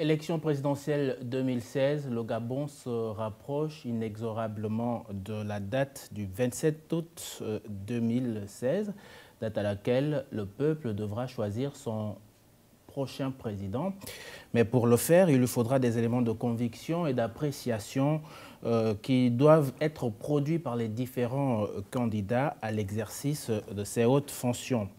Élection présidentielle 2016, le Gabon se rapproche inexorablement de la date du 27 août 2016, date à laquelle le peuple devra choisir son prochain président. Mais pour le faire, il lui faudra des éléments de conviction et d'appréciation qui doivent être produits par les différents candidats à l'exercice de ces hautes fonctions.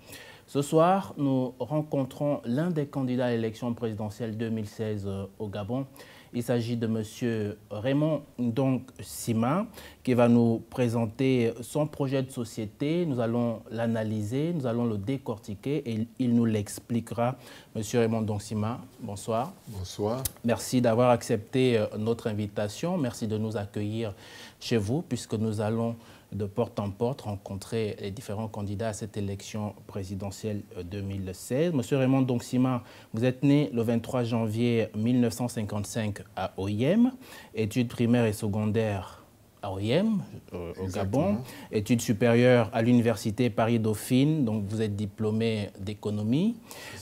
Ce soir, nous rencontrons l'un des candidats à l'élection présidentielle 2016 au Gabon. Il s'agit de M. Raymond Ndong Sima, qui va nous présenter son projet de société. Nous allons l'analyser, nous allons le décortiquer et il nous l'expliquera. M. Raymond Ndong Sima, bonsoir. Bonsoir. Merci d'avoir accepté notre invitation. Merci de nous accueillir chez vous, puisque nous allons de porte en porte rencontrer les différents candidats à cette élection présidentielle 2016. Monsieur Raymond Ndong Sima, vous êtes né le 23 janvier 1955 à Oyem, études primaires et secondaires à Oyem, au Gabon, études supérieures à l'université Paris-Dauphine, donc vous êtes diplômé d'économie.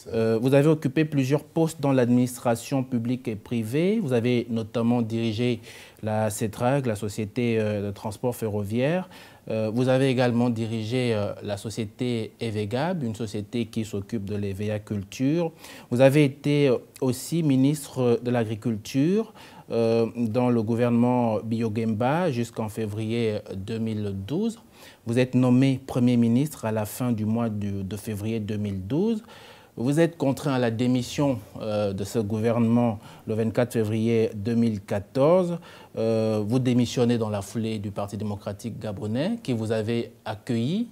Vous avez occupé plusieurs postes dans l'administration publique et privée. Vous avez notamment dirigé la CETRAG, la Société de transport ferroviaire. Vous avez également dirigé la société Evegab, une société qui s'occupe de l'évéaculture. Vous avez été aussi ministre de l'Agriculture dans le gouvernement Biogemba jusqu'en février 2012. Vous êtes nommé Premier ministre à la fin du mois de février 2012. Vous êtes contraint à la démission de ce gouvernement le 24 février 2014. Vous démissionnez dans la foulée du Parti démocratique gabonais qui vous avait accueilli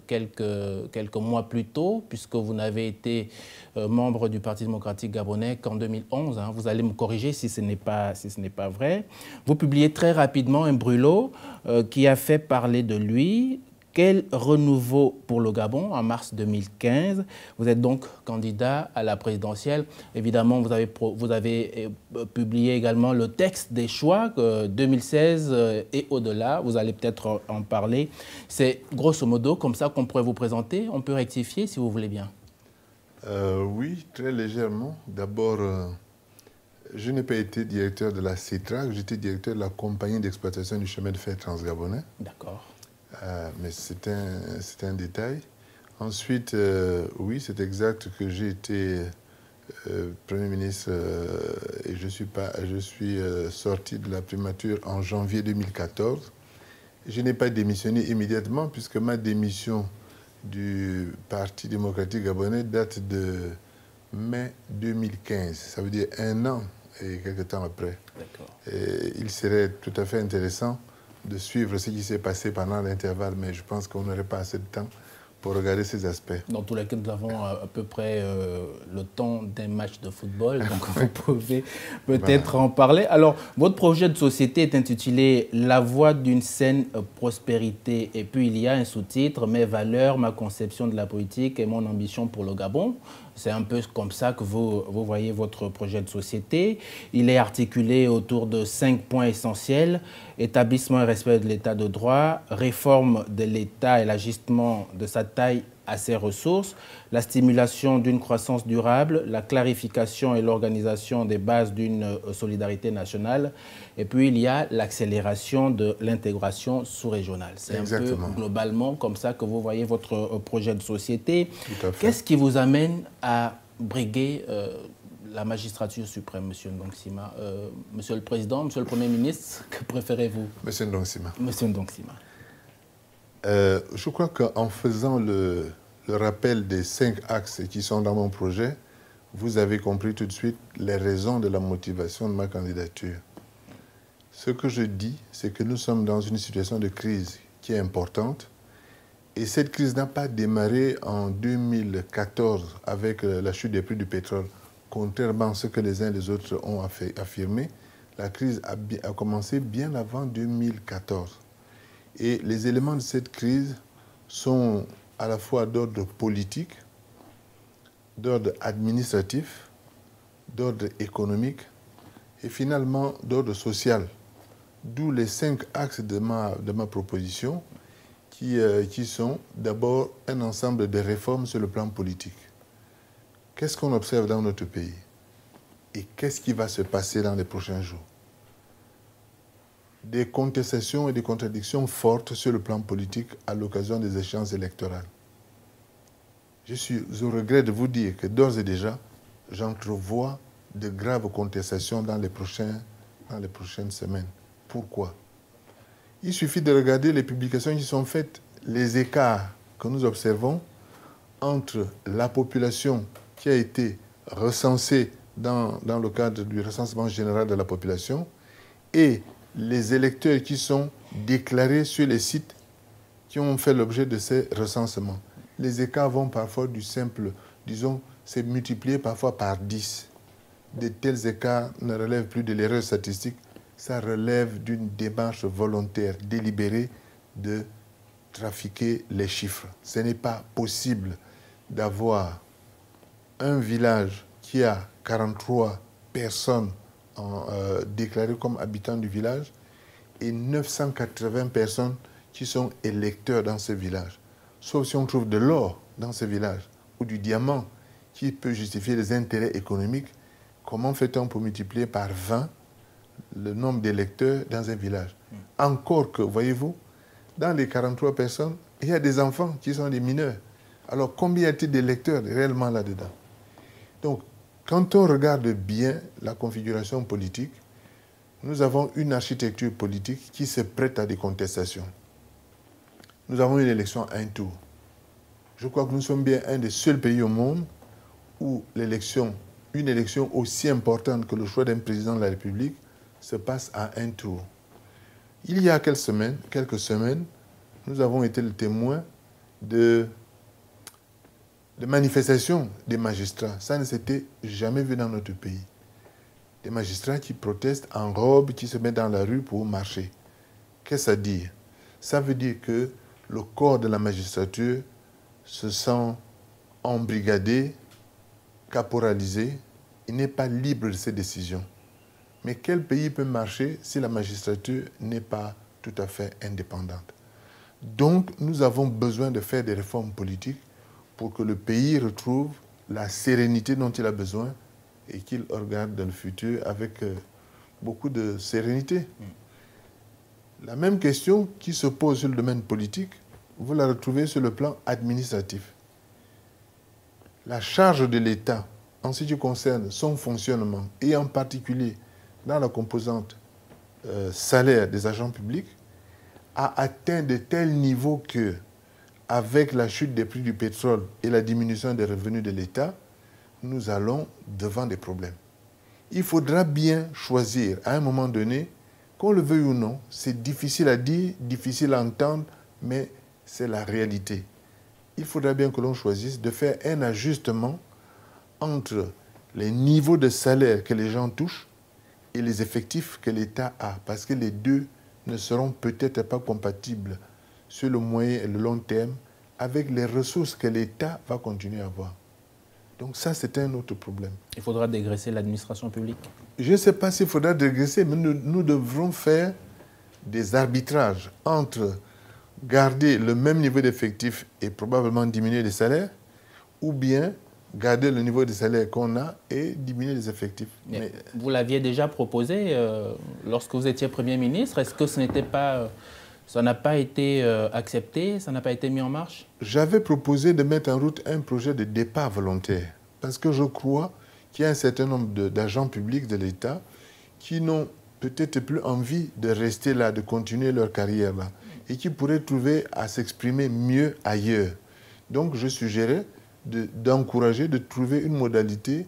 quelques mois plus tôt, puisque vous n'avez été membre du Parti démocratique gabonais qu'en 2011. Hein. Vous allez me corriger si ce n'est pas vrai. Vous publiez très rapidement un brûlot qui a fait parler de lui. Quel renouveau pour le Gabon en mars 2015? Vous êtes donc candidat à la présidentielle. Évidemment, vous avez publié également le texte des choix 2016 et au-delà. Vous allez peut-être en parler. C'est grosso modo comme ça qu'on pourrait vous présenter. On peut rectifier si vous voulez bien. Oui, très légèrement. D'abord, je n'ai pas été directeur de la CETRAG. J'étais directeur de la compagnie d'exploitation du chemin de fer transgabonais. D'accord. Mais c'est un détail. Ensuite, oui, c'est exact que j'ai été Premier ministre et je suis sorti de la primature en janvier 2014. Je n'ai pas démissionné immédiatement puisque ma démission du Parti démocratique gabonais date de mai 2015. Ça veut dire 1 an et quelques temps après. Et il serait tout à fait intéressant de suivre ce qui s'est passé pendant l'intervalle, mais je pense qu'on n'aurait pas assez de temps pour regarder ces aspects. Dans tous les cas, nous avons à peu près le temps d'un match de football, donc vous pouvez peut-être en parler. Alors, votre projet de société est intitulé « La voie d'une saine prospérité » et puis il y a un sous-titre « Mes valeurs, ma conception de la politique et mon ambition pour le Gabon ». C'est un peu comme ça que vous voyez votre projet de société. Il est articulé autour de 5 points essentiels: établissement et respect de l'état de droit, réforme de l'État et l'ajustement de sa taille à ses ressources, la stimulation d'une croissance durable, la clarification et l'organisation des bases d'une solidarité nationale, et puis il y a l'accélération de l'intégration sous-régionale. C'est un peu globalement comme ça que vous voyez votre projet de société. Qu'est-ce qui vous amène à briguer la magistrature suprême, M. Ndong Sima? Monsieur le Président, Monsieur le Premier ministre, que préférez-vous? M. Ndong Sima. M. Ndong Sima. Je crois qu'en faisant le rappel des 5 axes qui sont dans mon projet, vous avez compris tout de suite les raisons de la motivation de ma candidature. Ce que je dis, c'est que nous sommes dans une situation de crise qui est importante. Et cette crise n'a pas démarré en 2014 avec la chute des prix du pétrole. Contrairement à ce que les uns et les autres ont affirmé, la crise a commencé bien avant 2014. Et les éléments de cette crise sont à la fois d'ordre politique, d'ordre administratif, d'ordre économique et finalement d'ordre social. D'où les 5 axes de ma proposition qui sont d'abord un ensemble de réformes sur le plan politique. Qu'est-ce qu'on observe dans notre pays? Et qu'est-ce qui va se passer dans les prochains jours? Des contestations et des contradictions fortes sur le plan politique à l'occasion des échéances électorales. Je suis au regret de vous dire que d'ores et déjà, j'entrevois de graves contestations dans les prochaines semaines. Pourquoi? Il suffit de regarder les publications qui sont faites, les écarts que nous observons entre la population qui a été recensée dans le cadre du recensement général de la population et les électeurs qui sont déclarés sur les sites qui ont fait l'objet de ces recensements. Les écarts vont parfois du simple, disons, c'est multiplié parfois par 10. De tels écarts ne relèvent plus de l'erreur statistique, ça relève d'une démarche volontaire, délibérée de trafiquer les chiffres. Ce n'est pas possible d'avoir un village qui a 43 personnes déclarées comme habitants du village et 980 personnes qui sont électeurs dans ce village. Sauf si on trouve de l'or dans ce village ou du diamant qui peut justifier les intérêts économiques, comment fait-on pour multiplier par 20 le nombre d'électeurs dans un village? Encore que, voyez-vous, dans les 43 personnes, il y a des enfants qui sont des mineurs. Alors, combien y a-t-il d'électeurs réellement là-dedans? Donc, quand on regarde bien la configuration politique, nous avons une architecture politique qui se prête à des contestations. Nous avons une élection à un tour. Je crois que nous sommes bien un des seuls pays au monde où une élection aussi importante que le choix d'un président de la République se passe à un tour. Il y a quelques semaines, nous avons été le témoin de manifestations des magistrats. Ça ne s'était jamais vu dans notre pays. Des magistrats qui protestent en robe, qui se mettent dans la rue pour marcher. Qu'est-ce que ça dit? Ça veut dire que le corps de la magistrature se sent embrigadé, caporalisé. Il n'est pas libre de ses décisions. Mais quel pays peut marcher si la magistrature n'est pas tout à fait indépendante? Donc, nous avons besoin de faire des réformes politiques pour que le pays retrouve la sérénité dont il a besoin et qu'il regarde dans le futur avec beaucoup de sérénité. La même question qui se pose sur le domaine politique, vous la retrouvez sur le plan administratif. La charge de l'État en ce qui concerne son fonctionnement et en particulier dans la composante salaire des agents publics a atteint de tels niveaux que, avec la chute des prix du pétrole et la diminution des revenus de l'État, nous allons devant des problèmes. Il faudra bien choisir à un moment donné, qu'on le veuille ou non, c'est difficile à dire, difficile à entendre, mais c'est la réalité. Il faudra bien que l'on choisisse de faire un ajustement entre les niveaux de salaire que les gens touchent et les effectifs que l'État a, parce que les deux ne seront peut-être pas compatibles sur le moyen et le long terme avec les ressources que l'État va continuer à avoir. Donc ça, c'est un autre problème. Il faudra dégraisser l'administration publique? Je ne sais pas s'il faudra dégraisser, mais nous devrons faire des arbitrages entre garder le même niveau d'effectifs et probablement diminuer les salaires, ou bien garder le niveau de salaire qu'on a et diminuer les effectifs. Mais vous l'aviez déjà proposé lorsque vous étiez Premier ministre. Est-ce que ce n'était pas, ça n'a pas été accepté, ça n'a pas été mis en marche? J'avais proposé de mettre en route un projet de départ volontaire, parce que je crois qu'il y a un certain nombre d'agents publics de l'État qui n'ont peut-être plus envie de rester là, de continuer leur carrière là, et qui pourraient trouver à s'exprimer mieux ailleurs. Donc je suggérais d'encourager, de trouver une modalité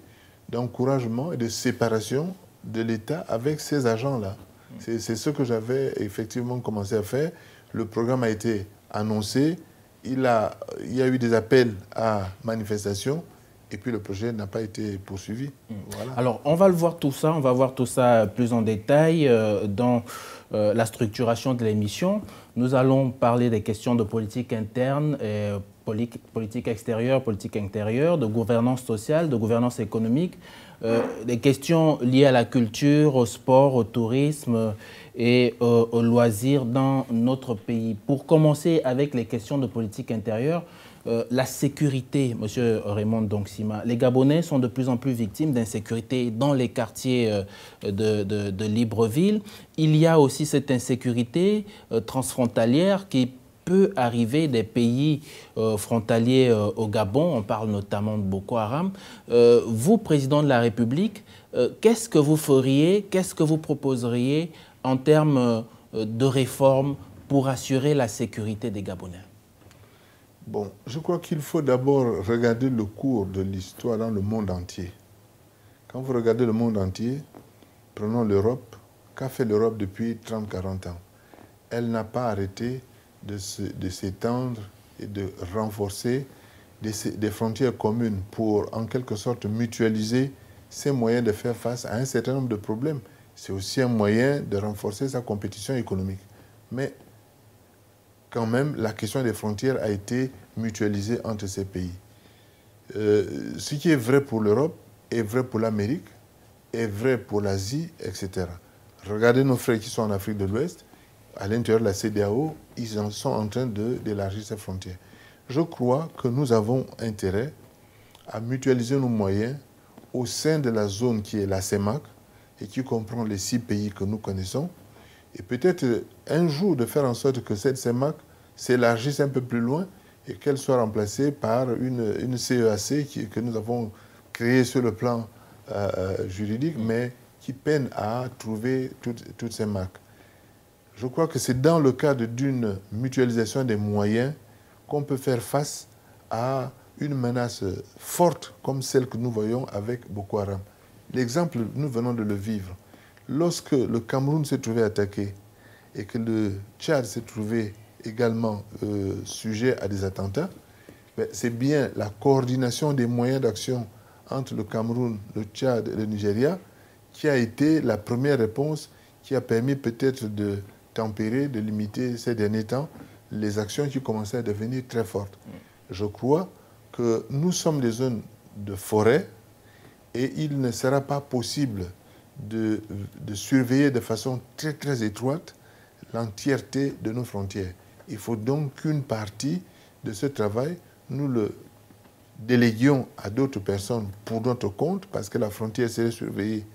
d'encouragement et de séparation de l'État avec ces agents-là. C'est ce que j'avais effectivement commencé à faire. Le programme a été annoncé, il y a eu des appels à manifestation, et puis le projet n'a pas été poursuivi. Voilà. Alors, on va voir tout ça plus en détail dans la structuration de l'émission. Nous allons parler des questions de politique interne, politique extérieure, politique intérieure, de gouvernance sociale, de gouvernance économique, des questions liées à la culture, au sport, au tourisme et aux loisirs dans notre pays. Pour commencer avec les questions de politique intérieure, la sécurité, M. Raymond Dongsima. Les Gabonais sont de plus en plus victimes d'insécurité dans les quartiers de Libreville. Il y a aussi cette insécurité transfrontalière qui peut arriver des pays frontaliers au Gabon. On parle notamment de Boko Haram. Vous, président de la République, qu'est-ce que vous feriez, qu'est-ce que vous proposeriez en termes de réformes pour assurer la sécurité des Gabonais? Bon, je crois qu'il faut d'abord regarder le cours de l'histoire dans le monde entier. Quand vous regardez le monde entier, prenons l'Europe. Qu'a fait l'Europe depuis 30-40 ans? Elle n'a pas arrêté de s'étendre et de renforcer des frontières communes pour, en quelque sorte, mutualiser ses moyens de faire face à un certain nombre de problèmes. C'est aussi un moyen de renforcer sa compétition économique. Mais quand même, la question des frontières a été mutualisée entre ces pays. Ce qui est vrai pour l'Europe est vrai pour l'Amérique, est vrai pour l'Asie, etc. Regardez nos frères qui sont en Afrique de l'Ouest, à l'intérieur de la CEDEAO, ils en sont en train d'élargir ces frontières. Je crois que nous avons intérêt à mutualiser nos moyens au sein de la zone qui est la CEMAC et qui comprend les 6 pays que nous connaissons, et peut-être un jour de faire en sorte que cette CEMAC s'élargisse un peu plus loin et qu'elle soit remplacée par une CEAC que nous avons créée sur le plan juridique, mais qui peine à trouver toutes ces marques. Je crois que c'est dans le cadre d'une mutualisation des moyens qu'on peut faire face à une menace forte comme celle que nous voyons avec Boko Haram. L'exemple, nous venons de le vivre. Lorsque le Cameroun s'est trouvé attaqué et que le Tchad s'est trouvé également sujet à des attentats, c'est bien la coordination des moyens d'action entre le Cameroun, le Tchad et le Nigeria qui a été la première réponse qui a permis peut-être de tempérer, de limiter ces derniers temps les actions qui commençaient à devenir très fortes. Je crois que nous sommes des zones de forêt et il ne sera pas possible de surveiller de façon très très étroite l'entièreté de nos frontières. Il faut donc qu'une partie de ce travail, nous le déléguions à d'autres personnes pour notre compte, parce que la frontière serait surveillée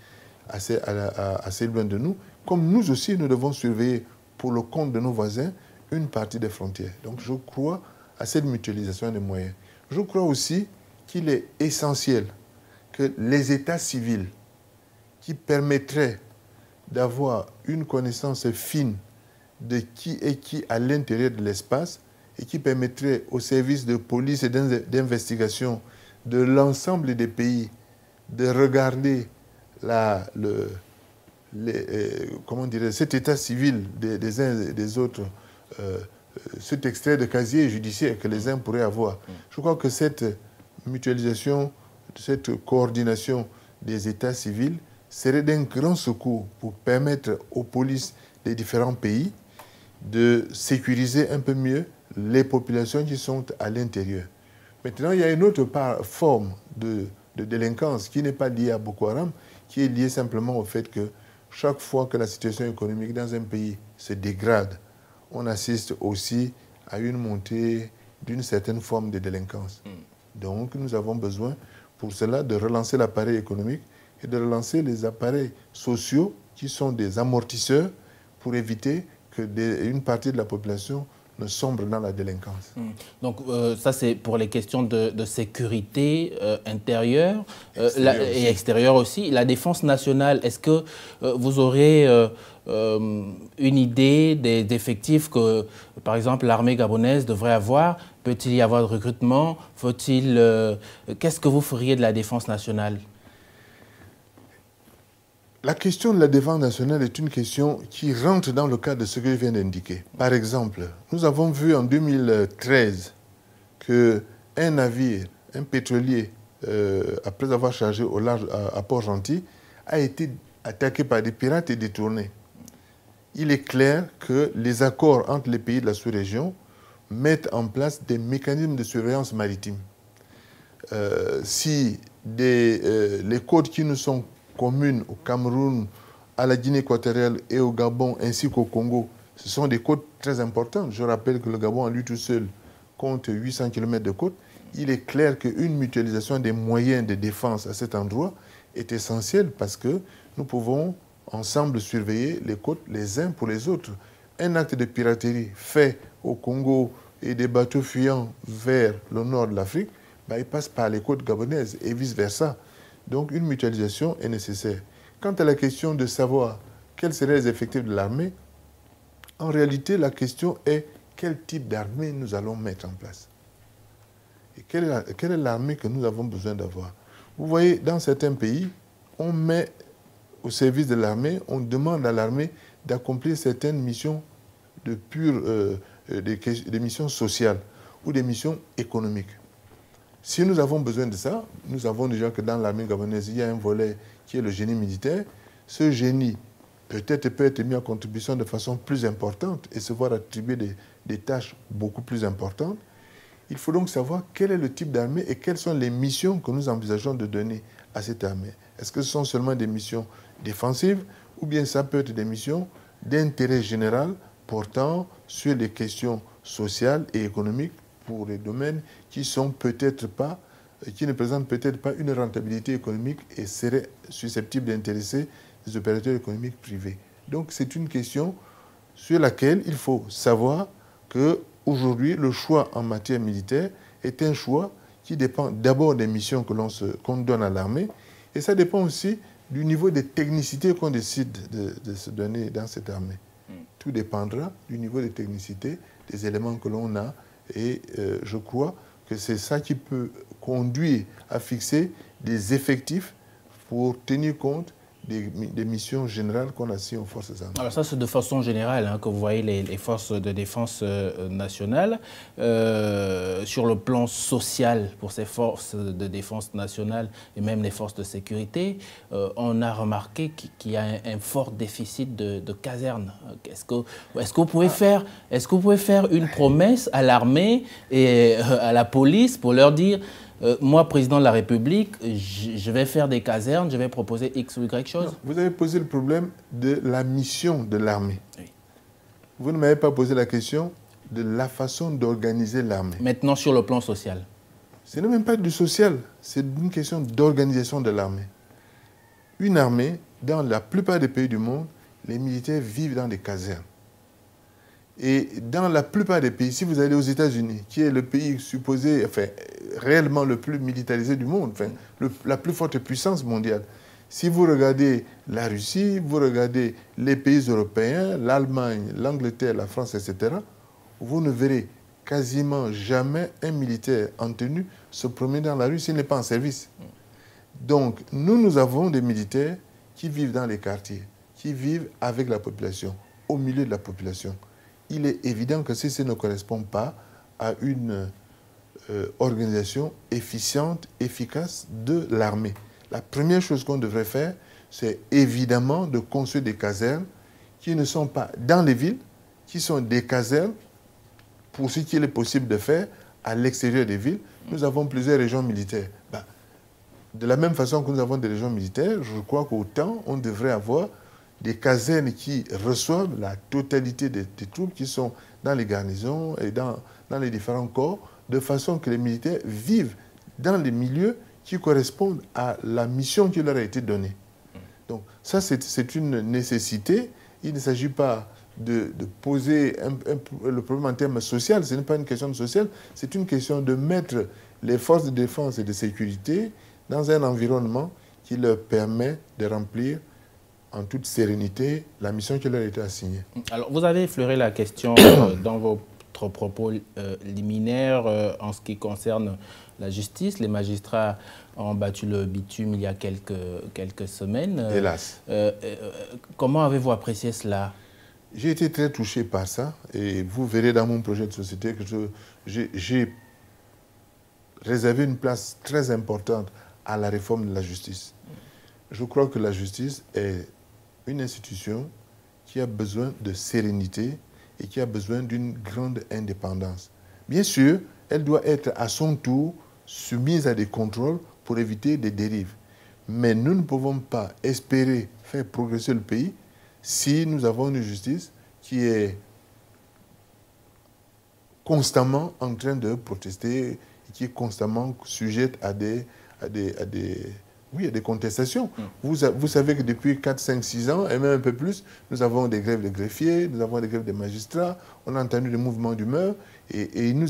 assez loin de nous, comme nous aussi, nous devons surveiller pour le compte de nos voisins une partie des frontières. Donc je crois à cette mutualisation des moyens. Je crois aussi qu'il est essentiel que les états civils qui permettraient d'avoir une connaissance fine de qui est qui à l'intérieur de l'espace et qui permettrait aux services de police et d'investigation de l'ensemble des pays de regarder cet état civil des uns et des autres, cet extrait de casier judiciaire que les uns pourraient avoir. Je crois que cette mutualisation, cette coordination des états civils serait d'un grand secours pour permettre aux polices des différents pays de sécuriser un peu mieux les populations qui sont à l'intérieur. Maintenant, il y a une autre forme de délinquance qui n'est pas liée à Boko Haram, qui est liée simplement au fait que chaque fois que la situation économique dans un pays se dégrade, on assiste aussi à une montée d'une certaine forme de délinquance. Donc, nous avons besoin pour cela de relancer l'appareil économique et de relancer les appareils sociaux qui sont des amortisseurs pour éviter qu'une partie de la population ne sombre dans la délinquance. Donc ça c'est pour les questions de sécurité intérieure et extérieure aussi. La défense nationale, est-ce que vous aurez une idée des effectifs que, par exemple, l'armée gabonaise devrait avoir? Peut-il y avoir de recrutement? Qu'est-ce que vous feriez de la défense nationale? La question de la défense nationale est une question qui rentre dans le cadre de ce que je viens d'indiquer. Par exemple, nous avons vu en 2013 qu'un navire, un pétrolier, après avoir chargé au large à Port-Gentil, a été attaqué par des pirates et détourné. Il est clair que les accords entre les pays de la sous-région mettent en place des mécanismes de surveillance maritime. Si les côtes qui nous sont communes au Cameroun, à la Guinée équatoriale et au Gabon, ainsi qu'au Congo, ce sont des côtes très importantes. Je rappelle que le Gabon, à lui tout seul, compte 800 km de côte, il est clair qu'une mutualisation des moyens de défense à cet endroit est essentielle parce que nous pouvons ensemble surveiller les côtes les uns pour les autres. Un acte de piraterie fait au Congo et des bateaux fuyant vers le nord de l'Afrique, il passe par les côtes gabonaises et vice-versa. Donc une mutualisation est nécessaire. Quant à la question de savoir quels seraient les effectifs de l'armée, en réalité, la question est quel type d'armée nous allons mettre en place. Et quelle est l'armée que nous avons besoin d'avoir. Vous voyez, dans certains pays, on met au service de l'armée, on demande à l'armée d'accomplir certaines missions des missions sociales ou des missions économiques. Si nous avons besoin de ça, nous savons déjà que dans l'armée gabonaise, il y a un volet qui est le génie militaire. Ce génie peut être mis en contribution de façon plus importante et se voir attribuer des tâches beaucoup plus importantes. Il faut donc savoir quel est le type d'armée et quelles sont les missions que nous envisageons de donner à cette armée. Est-ce que ce sont seulement des missions défensives ou bien ça peut être des missions d'intérêt général portant sur les questions sociales et économiques pour les domaines qui ne présentent peut-être pas une rentabilité économique et seraient susceptibles d'intéresser les opérateurs économiques privés. Donc c'est une question sur laquelle il faut savoir qu'aujourd'hui, le choix en matière militaire est un choix qui dépend d'abord des missions qu'on donne à l'armée et ça dépend aussi du niveau de technicité qu'on décide de se donner dans cette armée. Tout dépendra du niveau de technicité, des éléments que l'on a et je crois que c'est ça qui peut conduire à fixer des effectifs pour tenir compte des missions générales qu'on assigne aux forces armées. Alors ça, c'est de façon générale que vous voyez les forces de défense nationale. Sur le plan social, pour ces forces de défense nationale et même les forces de sécurité, on a remarqué qu'il y a un fort déficit de casernes. Est-ce que vous pouvez faire une promesse à l'armée et à la police pour leur dire moi, président de la République, je vais faire des casernes, je vais proposer X ou Y chose. Non, vous avez posé le problème de la mission de l'armée. Oui. Vous ne m'avez pas posé la question de la façon d'organiser l'armée. Maintenant, sur le plan social. Ce n'est même pas du social, c'est une question d'organisation de l'armée. Une armée, dans la plupart des pays du monde, les militaires vivent dans des casernes. Et dans la plupart des pays, si vous allez aux États-Unis, qui est le pays supposé, réellement le plus militarisé du monde, la plus forte puissance mondiale, si vous regardez la Russie, vous regardez les pays européens, l'Allemagne, l'Angleterre, la France, etc., vous ne verrez quasiment jamais un militaire en tenue se promener dans la rue s'il n'est pas en service. Donc, nous avons des militaires qui vivent dans les quartiers, qui vivent avec la population, au milieu de la population. Il est évident que ceci ne correspond pas à une organisation efficiente, efficace de l'armée. La première chose qu'on devrait faire, c'est évidemment de construire des casernes qui ne sont pas dans les villes, qui sont des casernes pour ce qu'il est possible de faire à l'extérieur des villes. Nous avons plusieurs régions militaires. De la même façon que nous avons des régions militaires, je crois qu'autant on devrait avoir des casernes qui reçoivent la totalité des troupes qui sont dans les garnisons et dans les différents corps, de façon que les militaires vivent dans les milieux qui correspondent à la mission qui leur a été donnée. Donc ça, c'est une nécessité. Il ne s'agit pas de poser le problème en termes social, ce n'est pas une question de social, c'est une question de mettre les forces de défense et de sécurité dans un environnement qui leur permet de remplir en toute sérénité la mission qui leur a été assignée. Alors, vous avez effleuré la question dans votre propos liminaire en ce qui concerne la justice. Les magistrats ont battu le bitume il y a quelques semaines. Hélas. Comment avez-vous apprécié cela? J'ai été très touché par ça et vous verrez dans mon projet de société que j'ai réservé une place très importante à la réforme de la justice. Je crois que la justice est une institution qui a besoin de sérénité et qui a besoin d'une grande indépendance. Bien sûr, elle doit être à son tour soumise à des contrôles pour éviter des dérives. Mais nous ne pouvons pas espérer faire progresser le pays si nous avons une justice qui est constamment en train de protester, qui est constamment sujette à des contestations. Vous savez que depuis 4, 5, 6 ans, et même un peu plus, nous avons des grèves de greffiers, nous avons des grèves de magistrats, on a entendu des mouvements d'humeur, et nous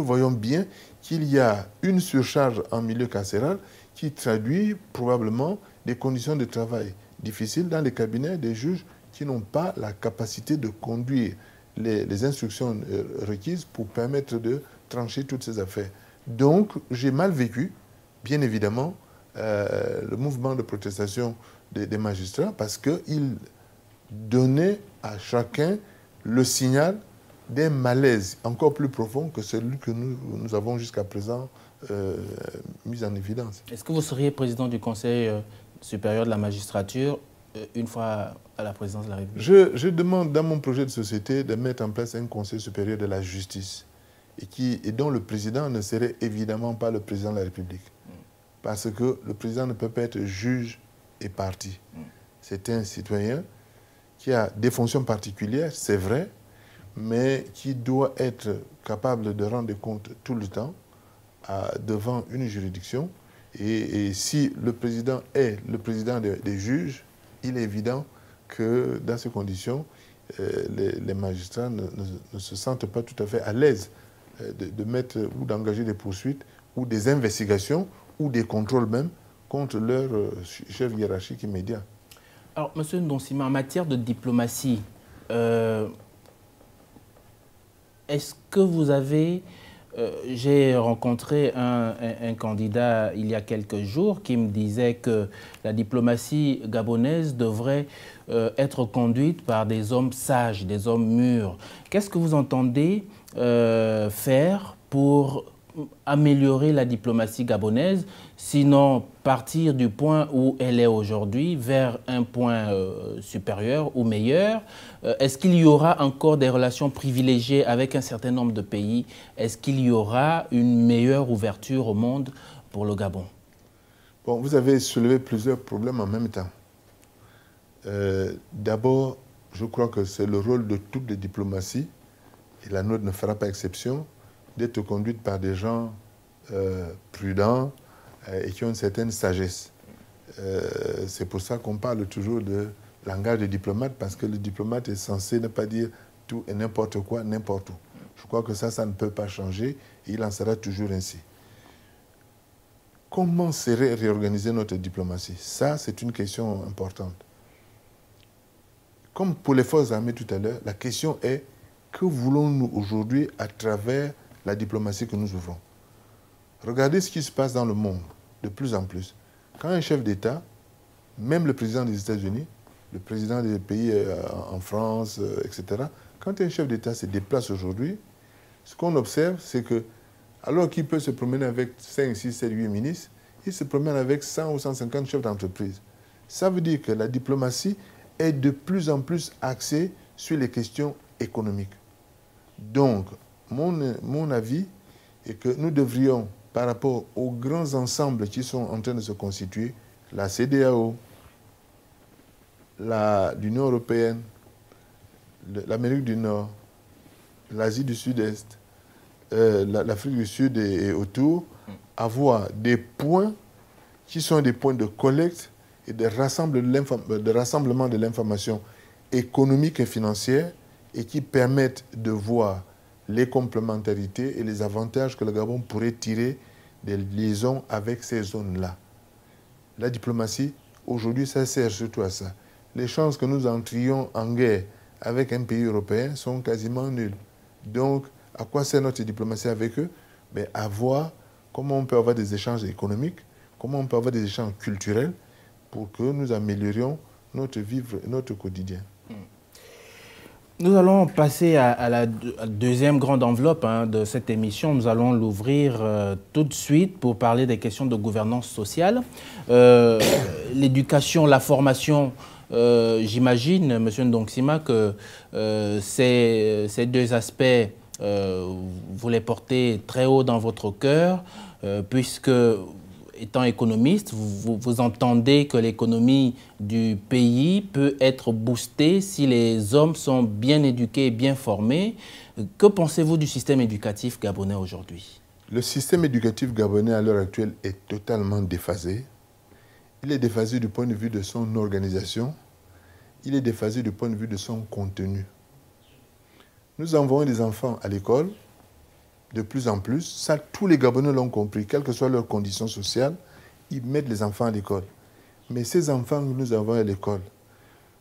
voyons bien qu'il y a une surcharge en milieu carcéral qui traduit probablement des conditions de travail difficiles dans les cabinets des juges qui n'ont pas la capacité de conduire les instructions requises pour permettre de trancher toutes ces affaires. Donc, j'ai mal vécu, bien évidemment, le mouvement de protestation des magistrats parce qu'il donnait à chacun le signal d'un malaise encore plus profond que celui que nous avons jusqu'à présent mis en évidence. Est-ce que vous seriez président du Conseil supérieur de la magistrature une fois à la présidence de la République? Je demande dans mon projet de société de mettre en place un Conseil supérieur de la justice et dont le président ne serait évidemment pas le président de la République. Parce que le président ne peut pas être juge et parti. C'est un citoyen qui a des fonctions particulières, c'est vrai, mais qui doit être capable de rendre compte tout le temps devant une juridiction. Et si le président est le président des juges, il est évident que dans ces conditions, les magistrats ne se sentent pas tout à fait à l'aise de mettre ou d'engager des poursuites ou des investigations ou des contrôles même contre leur chef hiérarchique immédiat. Alors, M. Ndonsima, en matière de diplomatie, est-ce que vous avez... j'ai rencontré un candidat il y a quelques jours qui me disait que la diplomatie gabonaise devrait être conduite par des hommes sages, des hommes mûrs. Qu'est-ce que vous entendez faire pour améliorer la diplomatie gabonaise, sinon partir du point où elle est aujourd'hui vers un point supérieur ou meilleur? Est-ce qu'il y aura encore des relations privilégiées avec un certain nombre de pays? Est-ce qu'il y aura une meilleure ouverture au monde pour le Gabon? Bon, vous avez soulevé plusieurs problèmes en même temps. D'abord, je crois que c'est le rôle de toutes les diplomaties, et la nôtre ne fera pas exception, d'être conduite par des gens prudents et qui ont une certaine sagesse. C'est pour ça qu'on parle toujours de langage de diplomate, parce que le diplomate est censé ne pas dire tout et n'importe quoi, n'importe où. Je crois que ça ne peut pas changer et il en sera toujours ainsi. Comment serait réorganisée notre diplomatie? Ça, c'est une question importante. Comme pour les forces armées tout à l'heure, la question est que voulons-nous aujourd'hui à travers la diplomatie que nous ouvrons? Regardez ce qui se passe dans le monde, de plus en plus. Quand un chef d'État, même le président des États-Unis, le président des pays en France, etc., quand un chef d'État se déplace aujourd'hui, ce qu'on observe, c'est que, alors qu'il peut se promener avec 5, 6, 7, 8 ministres, il se promène avec 100 ou 150 chefs d'entreprise. Ça veut dire que la diplomatie est de plus en plus axée sur les questions économiques. Donc, mon avis est que nous devrions, par rapport aux grands ensembles qui sont en train de se constituer, la CEDEAO, l'Union européenne, l'Amérique du Nord, l'Asie du Sud-Est, l'Afrique du Sud et autour, avoir des points qui sont des points de collecte et de rassemblement de l'information économique et financière et qui permettent de voir les complémentarités et les avantages que le Gabon pourrait tirer des liaisons avec ces zones-là. La diplomatie, aujourd'hui, ça sert surtout à ça. Les chances que nous entrions en guerre avec un pays européen sont quasiment nulles. Donc, à quoi sert notre diplomatie avec eux? Ben, à voir comment on peut avoir des échanges économiques, comment on peut avoir des échanges culturels pour que nous améliorions notre vivre, notre quotidien. Nous allons passer à la deuxième grande enveloppe de cette émission. Nous allons l'ouvrir tout de suite pour parler des questions de gouvernance sociale. L'éducation, la formation, j'imagine, M. Ndonsima, que ces deux aspects, vous les portez très haut dans votre cœur, puisque étant économiste, vous entendez que l'économie du pays peut être boostée si les hommes sont bien éduqués et bien formés. Que pensez-vous du système éducatif gabonais aujourd'hui? Le système éducatif gabonais à l'heure actuelle est totalement déphasé. Il est déphasé du point de vue de son organisation. Il est déphasé du point de vue de son contenu. Nous envoyons des enfants à l'école de plus en plus. Ça, tous les Gabonais l'ont compris. Quelles que soient leurs conditions sociales, ils mettent les enfants à l'école. Mais ces enfants que nous envoyons à l'école,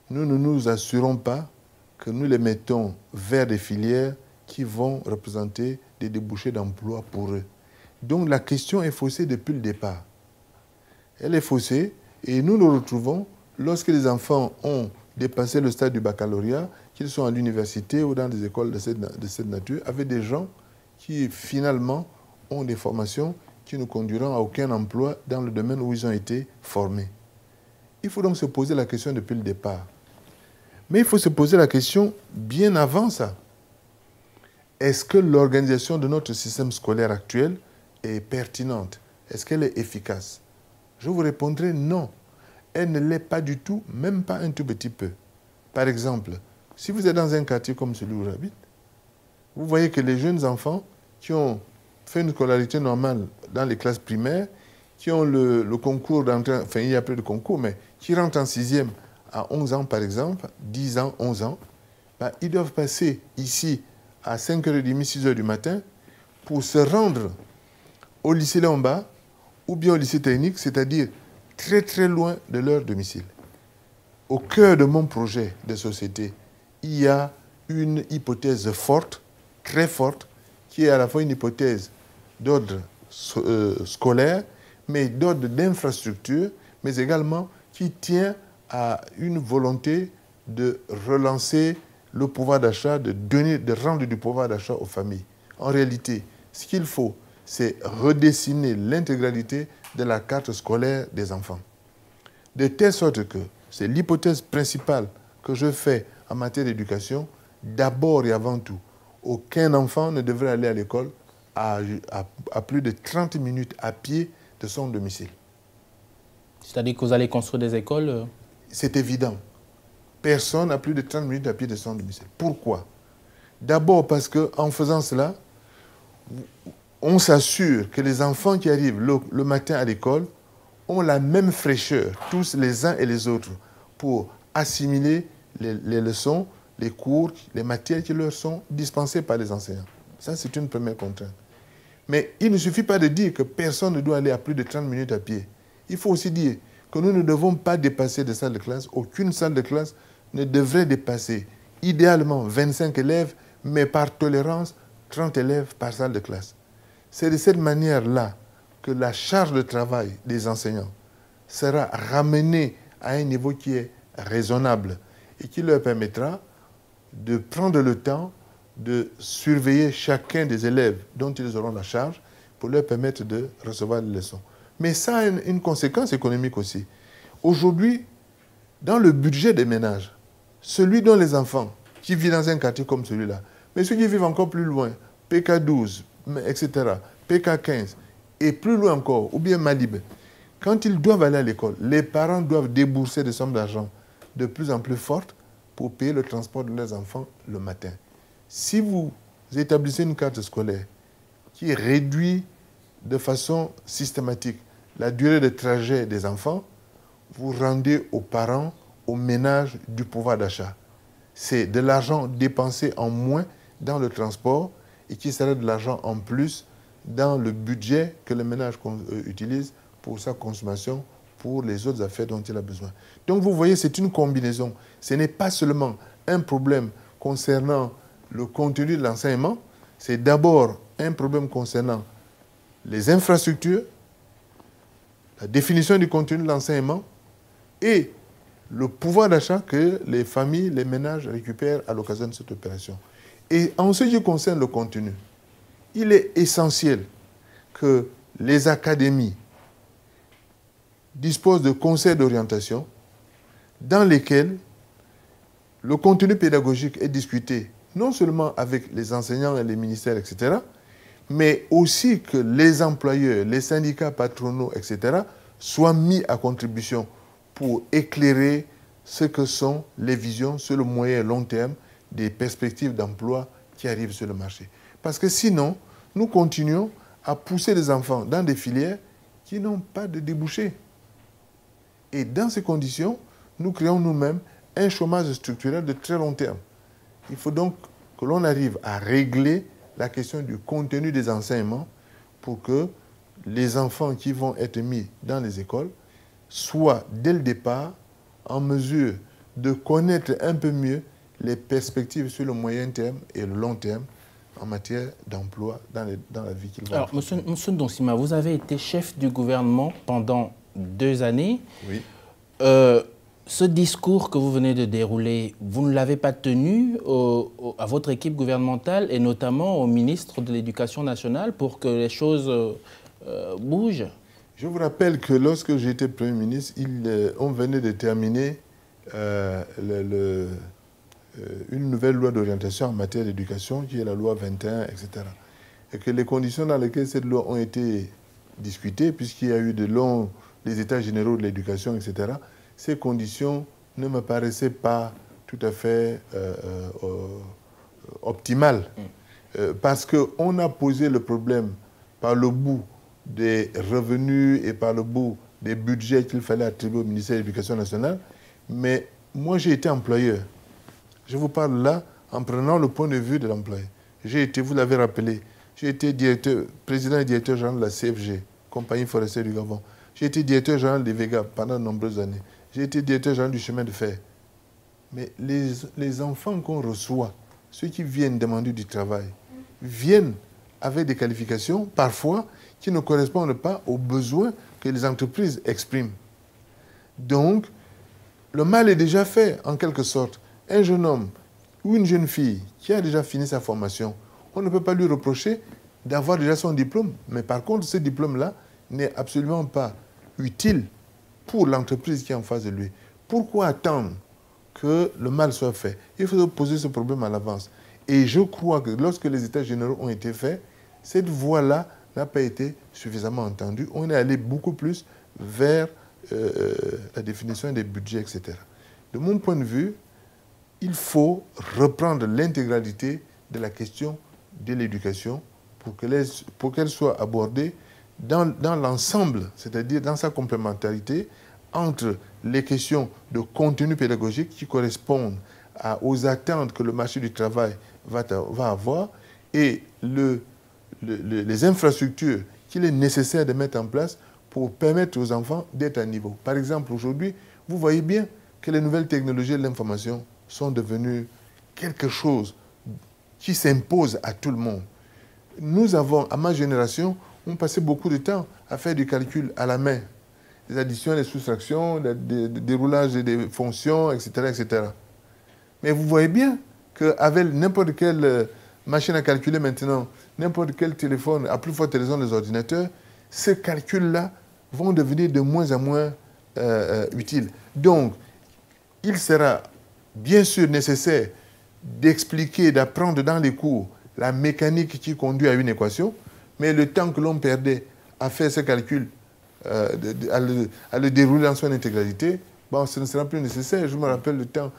nous ne nous assurons pas que nous les mettons vers des filières qui vont représenter des débouchés d'emploi pour eux. Donc la question est faussée depuis le départ. Elle est faussée et nous nous retrouvons lorsque les enfants ont dépassé le stade du baccalauréat, qu'ils sont à l'université ou dans des écoles de cette nature, avec des gens qui finalement ont des formations qui ne conduiront à aucun emploi dans le domaine où ils ont été formés. Il faut donc se poser la question depuis le départ. Mais il faut se poser la question bien avant ça. Est-ce que l'organisation de notre système scolaire actuel est pertinente? Est-ce qu'elle est efficace? Je vous répondrai non. Elle ne l'est pas du tout, même pas un tout petit peu. Par exemple, si vous êtes dans un quartier comme celui où j'habite, vous voyez que les jeunes enfants qui ont fait une scolarité normale dans les classes primaires, qui ont le concours d'entrée, enfin il n'y a plus de concours, mais qui rentrent en 6e à 11 ans par exemple, 10 ans, 11 ans, ben, ils doivent passer ici à 5h30, 6h du matin pour se rendre au lycée Léon-Bas ou bien au lycée technique, c'est-à-dire très très loin de leur domicile. Au cœur de mon projet de société, il y a une hypothèse forte, très forte, qui est à la fois une hypothèse d'ordre scolaire, mais d'ordre d'infrastructure, mais également qui tient à une volonté de relancer le pouvoir d'achat, de rendre du pouvoir d'achat aux familles. En réalité, ce qu'il faut, c'est redessiner l'intégralité de la carte scolaire des enfants. De telle sorte que, c'est l'hypothèse principale que je fais en matière d'éducation, d'abord et avant tout, aucun enfant ne devrait aller à l'école à plus de 30 minutes à pied de son domicile. C'est-à-dire que vous allez construire des écoles? C'est évident. Personne n'a plus de 30 minutes à pied de son domicile. Pourquoi? D'abord parce qu'en faisant cela, on s'assure que les enfants qui arrivent le matin à l'école ont la même fraîcheur, tous les uns et les autres, pour assimiler les leçons, les cours, les matières qui leur sont dispensées par les enseignants. Ça, c'est une première contrainte. Mais il ne suffit pas de dire que personne ne doit aller à plus de 30 minutes à pied. Il faut aussi dire que nous ne devons pas dépasser de salles de classe. Aucune salle de classe ne devrait dépasser idéalement 25 élèves, mais par tolérance, 30 élèves par salle de classe. C'est de cette manière-là que la charge de travail des enseignants sera ramenée à un niveau qui est raisonnable et qui leur permettra de prendre le temps de surveiller chacun des élèves dont ils auront la charge pour leur permettre de recevoir les leçons. Mais ça a une conséquence économique aussi. Aujourd'hui, dans le budget des ménages, celui dont les enfants qui vivent dans un quartier comme celui-là, mais ceux qui vivent encore plus loin, PK12, etc., PK15, et plus loin encore, ou bien Malibé, quand ils doivent aller à l'école, les parents doivent débourser des sommes d'argent de plus en plus fortes pour payer le transport de leurs enfants le matin. Si vous établissez une carte scolaire qui réduit de façon systématique la durée de trajet des enfants, vous rendez aux parents, aux ménages du pouvoir d'achat. C'est de l'argent dépensé en moins dans le transport et qui sera de l'argent en plus dans le budget que le ménage utilise pour sa consommation, pour les autres affaires dont il a besoin. Donc vous voyez, c'est une combinaison. Ce n'est pas seulement un problème concernant le contenu de l'enseignement, c'est d'abord un problème concernant les infrastructures, la définition du contenu de l'enseignement et le pouvoir d'achat que les familles, les ménages récupèrent à l'occasion de cette opération. Et en ce qui concerne le contenu, il est essentiel que les académies disposent de conseils d'orientation dans lesquels le contenu pédagogique est discuté non seulement avec les enseignants et les ministères, etc., mais aussi que les employeurs, les syndicats patronaux, etc., soient mis à contribution pour éclairer ce que sont les visions sur le moyen et long terme des perspectives d'emploi qui arrivent sur le marché. Parce que sinon, nous continuons à pousser les enfants dans des filières qui n'ont pas de débouchés. Et dans ces conditions, nous créons nous-mêmes un chômage structurel de très long terme. Il faut donc que l'on arrive à régler la question du contenu des enseignements pour que les enfants qui vont être mis dans les écoles soient, dès le départ, en mesure de connaître un peu mieux les perspectives sur le moyen terme et le long terme en matière d'emploi dans la vie qu'ils vont. Alors, Monsieur Ndonsima, vous avez été chef du gouvernement pendant 2 années. Oui. Ce discours que vous venez de dérouler, vous ne l'avez pas tenu à votre équipe gouvernementale et notamment au ministre de l'Éducation nationale pour que les choses bougent? Je vous rappelle que lorsque j'étais Premier ministre, on venait de terminer une nouvelle loi d'orientation en matière d'éducation, qui est la loi 21, etc. Et que les conditions dans lesquelles cette loi ont été discutées, puisqu'il y a eu les états généraux de l'éducation, etc., ces conditions ne me paraissaient pas tout à fait optimales. Parce qu'on a posé le problème par le bout des revenus et par le bout des budgets qu'il fallait attribuer au ministère de l'Éducation nationale. Mais moi, j'ai été employeur. Je vous parle là en prenant le point de vue de l'employé. J'ai été, vous l'avez rappelé, j'ai été président et directeur général de la CFG, Compagnie forestière du Gabon. J'ai été directeur général des Vega pendant de nombreuses années. J'ai été directeur général du chemin de fer. Mais les enfants qu'on reçoit, ceux qui viennent demander du travail, viennent avec des qualifications, parfois, qui ne correspondent pas aux besoins que les entreprises expriment. Donc, le mal est déjà fait, en quelque sorte. Un jeune homme ou une jeune fille qui a déjà fini sa formation, on ne peut pas lui reprocher d'avoir déjà son diplôme. Mais par contre, ce diplôme-là n'est absolument pas utile pour l'entreprise qui est en face de lui. Pourquoi attendre que le mal soit fait? Il faut poser ce problème à l'avance. Et je crois que lorsque les états généraux ont été faits, cette voie-là n'a pas été suffisamment entendue. On est allé beaucoup plus vers la définition des budgets, etc. De mon point de vue, il faut reprendre l'intégralité de la question de l'éducation pour qu'elle soit abordée dans l'ensemble, c'est-à-dire dans sa complémentarité entre les questions de contenu pédagogique qui correspondent aux attentes que le marché du travail va avoir et les infrastructures qu'il est nécessaire de mettre en place pour permettre aux enfants d'être à niveau. Par exemple, aujourd'hui, vous voyez bien que les nouvelles technologies de l'information sont devenues quelque chose qui s'impose à tout le monde. Nous avons, à ma génération, on passait beaucoup de temps à faire du calcul à la main. Des additions, des soustractions, des déroulages des fonctions, etc., etc. Mais vous voyez bien qu'avec n'importe quelle machine à calculer maintenant, n'importe quel téléphone, à plus forte raison les ordinateurs, ces calculs-là vont devenir de moins en moins utiles. Donc, il sera bien sûr nécessaire d'expliquer, d'apprendre dans les cours la mécanique qui conduit à une équation, mais le temps que l'on perdait à faire ce calcul, à le dérouler en son intégralité, bon, ce ne sera plus nécessaire. Je me rappelle le temps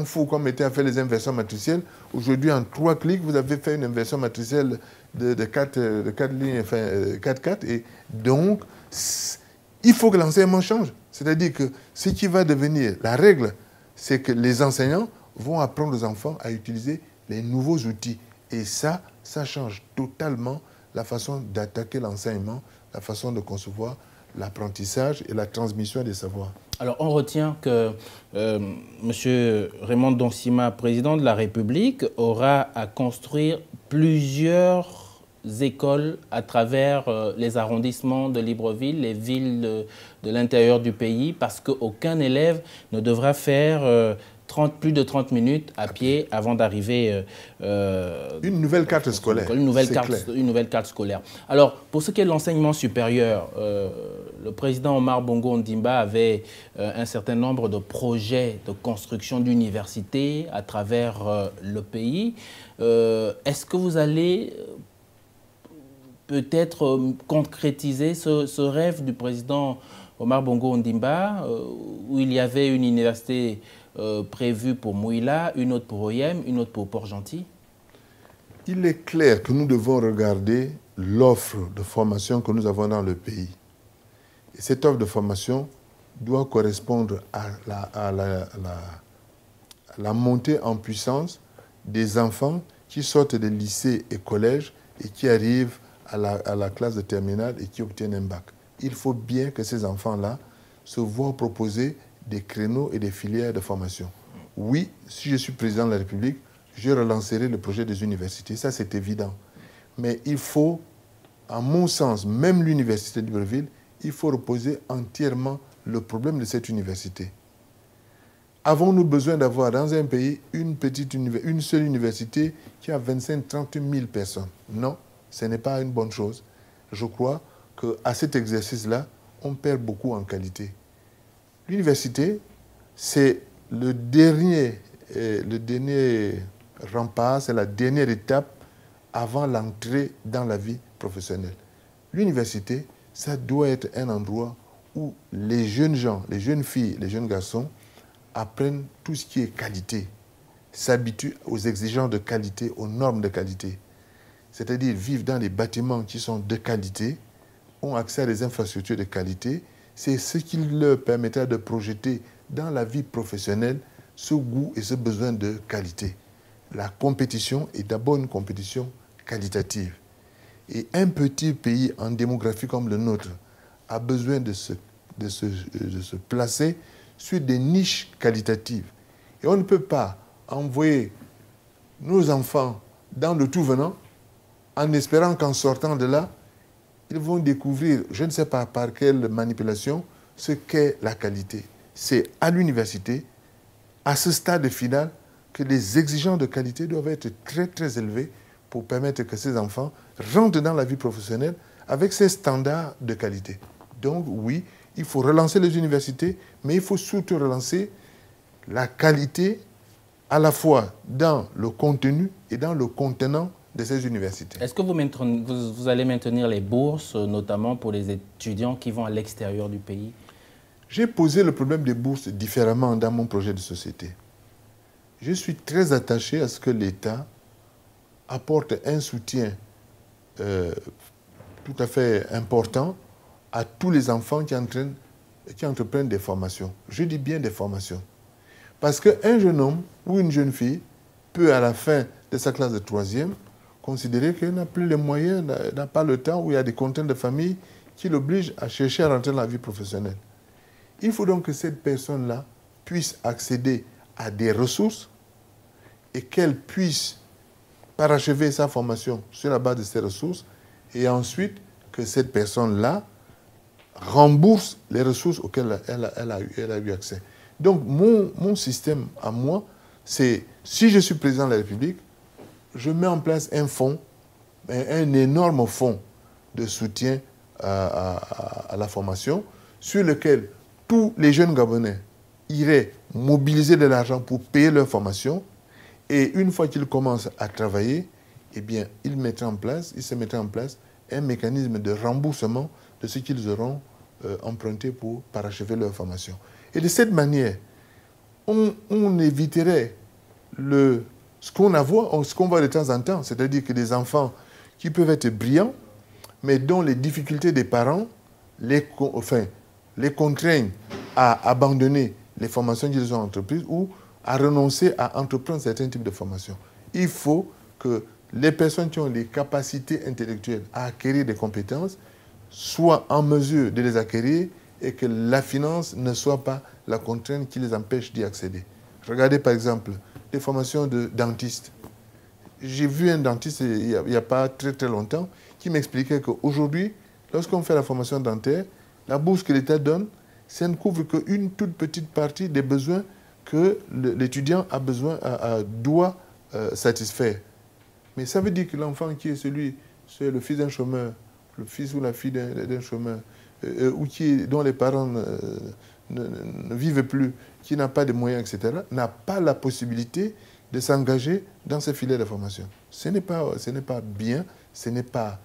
fou qu'on mettait à faire les inversions matricielles. Aujourd'hui, en 3 clics, vous avez fait une inversion matricielle de 4 lignes, enfin 4. Et donc, il faut que l'enseignement change. C'est-à-dire que ce qui va devenir la règle, c'est que les enseignants vont apprendre aux enfants à utiliser les nouveaux outils. Et ça change totalement la façon d'attaquer l'enseignement, la façon de concevoir l'apprentissage et la transmission des savoirs. Alors, on retient que M. Raymond Ndonsima, président de la République, aura à construire plusieurs écoles à travers les arrondissements de Libreville, les villes de l'intérieur du pays, parce qu'aucun élève ne devra faire plus de 30 minutes à pied avant d'arriver... une nouvelle carte scolaire. Une nouvelle carte scolaire. Alors, pour ce qui est de l'enseignement supérieur, le président Omar Bongo Ondimba avait un certain nombre de projets de construction d'universités à travers le pays. Est-ce que vous allez peut-être concrétiser ce rêve du président Omar Bongo Ondimba, où il y avait une université prévue pour Mouila, une autre pour Oyem, une autre pour Port-Gentil? Il est clair que nous devons regarder l'offre de formation que nous avons dans le pays. Et cette offre de formation doit correspondre à la montée en puissance des enfants qui sortent des lycées et collèges et qui arrivent à la classe de terminale et qui obtiennent un bac. Il faut bien que ces enfants-là se voient proposer des créneaux et des filières de formation. Oui, si je suis président de la République, je relancerai le projet des universités. Ça, c'est évident. Mais il faut, à mon sens, même l'université de Libreville, il faut reposer entièrement le problème de cette université. Avons-nous besoin d'avoir dans un pays une seule université qui a 25-30 000 personnes? Non, ce n'est pas une bonne chose. Je crois qu'à cet exercice-là, on perd beaucoup en qualité. L'université, c'est le dernier rempart, c'est la dernière étape avant l'entrée dans la vie professionnelle. L'université, ça doit être un endroit où les jeunes gens, les jeunes filles, les jeunes garçons apprennent tout ce qui est qualité, s'habituent aux exigences de qualité, aux normes de qualité. C'est-à-dire vivent dans des bâtiments qui sont de qualité, ont accès à des infrastructures de qualité. C'est ce qui leur permettra de projeter dans la vie professionnelle ce goût et ce besoin de qualité. La compétition est d'abord une compétition qualitative. Et un petit pays en démographie comme le nôtre a besoin de se placer sur des niches qualitatives. Et on ne peut pas envoyer nos enfants dans le tout venant en espérant qu'en sortant de là, ils vont découvrir, je ne sais pas par quelle manipulation, ce qu'est la qualité. C'est à l'université, à ce stade final, que les exigences de qualité doivent être très, très élevées pour permettre que ces enfants rentrent dans la vie professionnelle avec ces standards de qualité. Donc oui, il faut relancer les universités, mais il faut surtout relancer la qualité à la fois dans le contenu et dans le contenant de ces universités. Est-ce que vous allez maintenir les bourses, notamment pour les étudiants qui vont à l'extérieur du pays? J'ai posé le problème des bourses différemment dans mon projet de société. Je suis très attaché à ce que l'État apporte un soutien tout à fait important à tous les enfants qui entreprennent des formations. Je dis bien des formations. Parce qu'un jeune homme ou une jeune fille peut, à la fin de sa classe de 3e, considérer qu'il n'a plus les moyens, n'a pas le temps, ou il y a des contraintes de famille qui l'obligent à chercher à rentrer dans la vie professionnelle. Il faut donc que cette personne-là puisse accéder à des ressources et qu'elle puisse parachever sa formation sur la base de ces ressources et ensuite que cette personne-là rembourse les ressources auxquelles elle a eu accès. Donc mon système à moi, c'est si je suis président de la République, je mets en place un fonds, un énorme fonds de soutien à la formation sur lequel tous les jeunes Gabonais iraient mobiliser de l'argent pour payer leur formation. Et une fois qu'ils commencent à travailler, eh bien, il se mettra en place un mécanisme de remboursement de ce qu'ils auront emprunté pour parachever leur formation. Et de cette manière, on éviterait ce qu'on voit de temps en temps, c'est-à-dire que des enfants qui peuvent être brillants, mais dont les difficultés des parents les contraignent à abandonner les formations qu'ils ont entreprises ou à renoncer à entreprendre certains types de formations. Il faut que les personnes qui ont les capacités intellectuelles à acquérir des compétences soient en mesure de les acquérir et que la finance ne soit pas la contrainte qui les empêche d'y accéder. Regardez par exemple les formations de dentistes. J'ai vu un dentiste il n'y a pas très très longtemps qui m'expliquait qu'aujourd'hui, lorsqu'on fait la formation dentaire, la bourse que l'État donne, ça ne couvre qu'une toute petite partie des besoins que l'étudiant doit satisfaire. Mais ça veut dire que l'enfant qui est c'est le fils d'un chômeur, le fils ou la fille d'un chômeur, ou dont les parents ne vivent plus, qui n'a pas de moyens, etc., n'a pas la possibilité de s'engager dans ces filières de formation. Ce n'est pas bien, ce n'est pas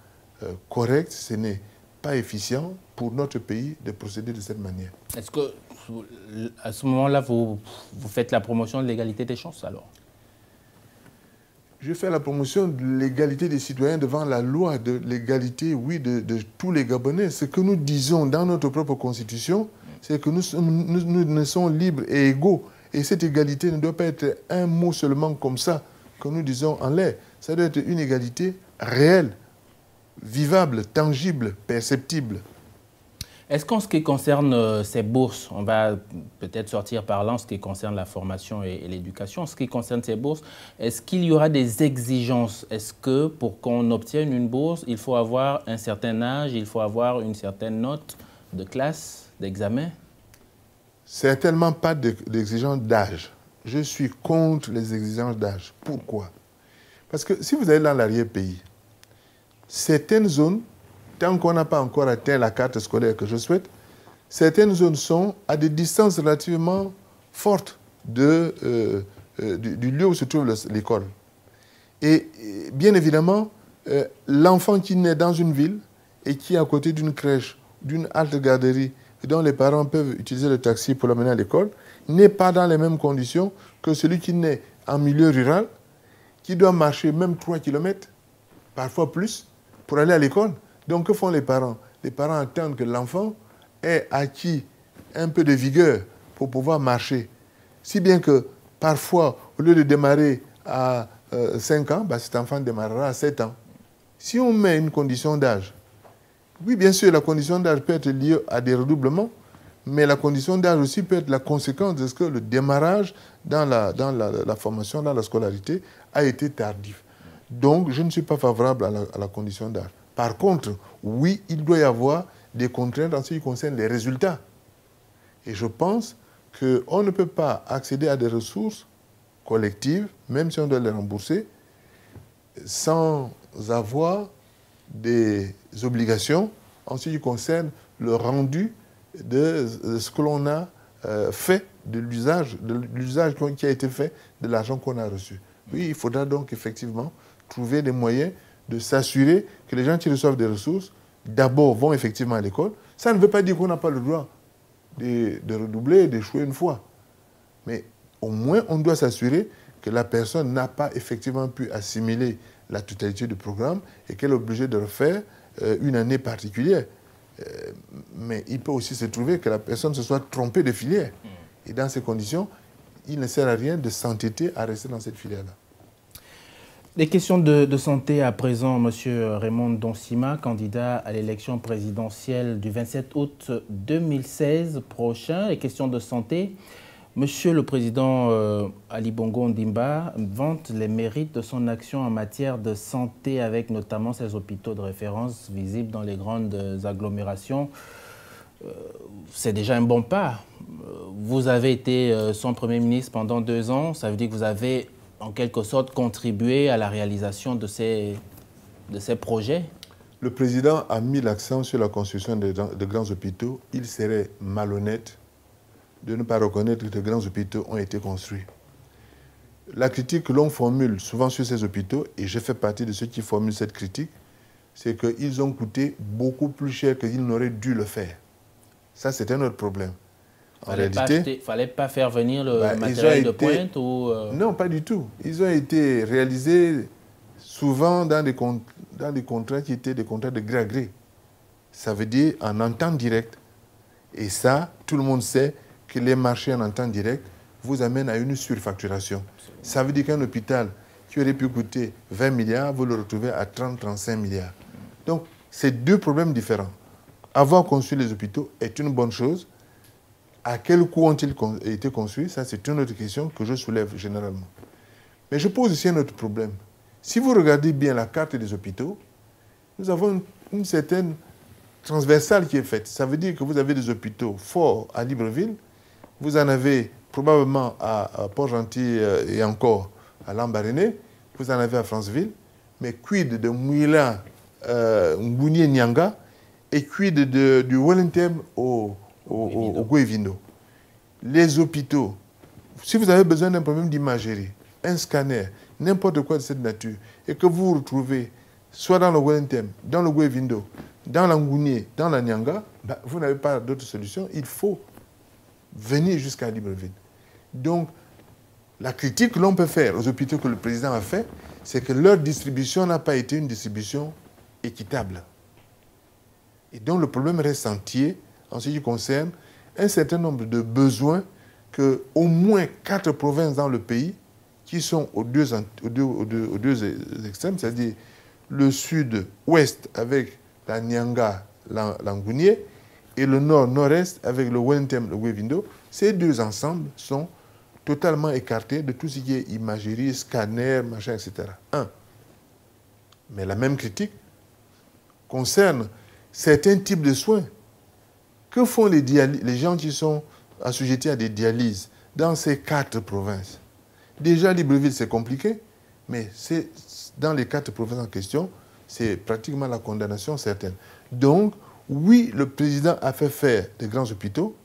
correct, ce n'est pas efficient pour notre pays de procéder de cette manière. Est-ce que, à ce moment-là, vous faites la promotion de l'égalité des chances, alors? Je fais la promotion de l'égalité des citoyens devant la loi, de l'égalité, oui, de tous les Gabonais. Ce que nous disons dans notre propre constitution, c'est que nous sommes libres et égaux. Et cette égalité ne doit pas être un mot seulement comme ça, que nous disons en l'air. Ça doit être une égalité réelle, vivable, tangible, perceptible. Est-ce qu'en ce qui concerne ces bourses, on va peut-être sortir par là en ce qui concerne la formation et l'éducation, en ce qui concerne ces bourses, est-ce qu'il y aura des exigences? Est-ce que pour qu'on obtienne une bourse, il faut avoir un certain âge, il faut avoir une certaine note de classe, d'examen? Certainement pas d'exigence d'âge. Je suis contre les exigences d'âge. Pourquoi? Parce que si vous allez dans l'arrière-pays, certaines zones, tant qu'on n'a pas encore atteint la carte scolaire que je souhaite, certaines zones sont à des distances relativement fortes du lieu où se trouve l'école. Et bien évidemment, l'enfant qui naît dans une ville et qui est à côté d'une crèche, d'une halte garderie, dont les parents peuvent utiliser le taxi pour l'amener à l'école, n'est pas dans les mêmes conditions que celui qui naît en milieu rural, qui doit marcher même 3 km, parfois plus, pour aller à l'école. Donc, que font les parents? Les parents attendent que l'enfant ait acquis un peu de vigueur pour pouvoir marcher. Si bien que, parfois, au lieu de démarrer à 5 ans, cet enfant démarrera à 7 ans. Si on met une condition d'âge, oui, bien sûr, la condition d'âge peut être liée à des redoublements, mais la condition d'âge aussi peut être la conséquence de ce que le démarrage dans la formation, dans la scolarité, a été tardif. Donc, je ne suis pas favorable à la condition d'âge. Par contre, oui, il doit y avoir des contraintes en ce qui concerne les résultats. Et je pense qu'on ne peut pas accéder à des ressources collectives, même si on doit les rembourser, sans avoir des obligations en ce qui concerne le rendu de ce que l'on a fait, de l'usage qui a été fait de l'argent qu'on a reçu. Oui, il faudra donc effectivement trouver des moyens de s'assurer que les gens qui reçoivent des ressources, d'abord, vont effectivement à l'école. Ça ne veut pas dire qu'on n'a pas le droit de redoubler, d'échouer une fois. Mais au moins, on doit s'assurer que la personne n'a pas effectivement pu assimiler la totalité du programme et qu'elle est obligée de refaire une année particulière. Mais il peut aussi se trouver que la personne se soit trompée de filière. Et dans ces conditions, il ne sert à rien de s'entêter à rester dans cette filière-là. Des questions de santé à présent, M. Raymond Donsima, candidat à l'élection présidentielle du 27 août 2016 prochain. Les questions de santé. Monsieur le Président Ali Bongo Ondimba vante les mérites de son action en matière de santé avec notamment ses hôpitaux de référence visibles dans les grandes agglomérations. C'est déjà un bon pas. Vous avez été son Premier ministre pendant 2 ans. Ça veut dire que vous avez en quelque sorte contribué à la réalisation de ces projets. Le Président a mis l'accent sur la construction de grands hôpitaux. Il serait malhonnête de ne pas reconnaître que de grands hôpitaux ont été construits. La critique que l'on formule souvent sur ces hôpitaux, et je fais partie de ceux qui formulent cette critique, c'est qu'ils ont coûté beaucoup plus cher qu'ils n'auraient dû le faire. Ça, c'est un autre problème. En réalité, il ne fallait pas faire venir le matériel de pointe ou Non, pas du tout. Ils ont été réalisés souvent dans des contrats qui étaient des contrats de gré à gré. Ça veut dire en entente directe. Et ça, tout le monde sait que les marchés en entente directe vous amènent à une surfacturation. Ça veut dire qu'un hôpital qui aurait pu coûter 20 milliards, vous le retrouvez à 30-35 milliards. Donc, c'est 2 problèmes différents. Avoir construit les hôpitaux est une bonne chose. À quel coût ont-ils été construits? Ça, c'est une autre question que je soulève généralement. Mais je pose aussi un autre problème. Si vous regardez bien la carte des hôpitaux, nous avons une certaine transversale qui est faite. Ça veut dire que vous avez des hôpitaux forts à Libreville, vous en avez probablement à Port-Gentil et encore à Lambaréné, vous en avez à Franceville, mais quid de Mouila, Ngouni et Nyanga, et quid du Wellington au Gouevindo. Les hôpitaux, si vous avez besoin d'un problème d'imagerie, un scanner, n'importe quoi de cette nature, et que vous vous retrouvez soit dans le Wellington, dans le Gwevindo, dans l'Angounié, dans la Nyanga, ben, vous n'avez pas d'autre solution. Il faut venir jusqu'à Libreville. Donc, la critique que l'on peut faire aux hôpitaux que le président a fait, c'est que leur distribution n'a pas été une distribution équitable. Et donc, le problème reste entier en ce qui concerne un certain nombre de besoins que au moins 4 provinces dans le pays qui sont aux deux extrêmes, c'est-à-dire le sud-ouest avec la Nyanga, l'Angounié, et le nord-nord-est avec le Wellington, le Gwevindo, ces deux ensembles sont totalement écartés de tout ce qui est imagerie, scanner, machin, etc. Mais la même critique concerne certains types de soins. Que font les gens qui sont assujettis à des dialyses dans ces 4 provinces? Déjà, Libreville, c'est compliqué, mais dans les 4 provinces en question, c'est pratiquement la condamnation certaine. Donc, oui, le président a fait faire des grands hôpitaux.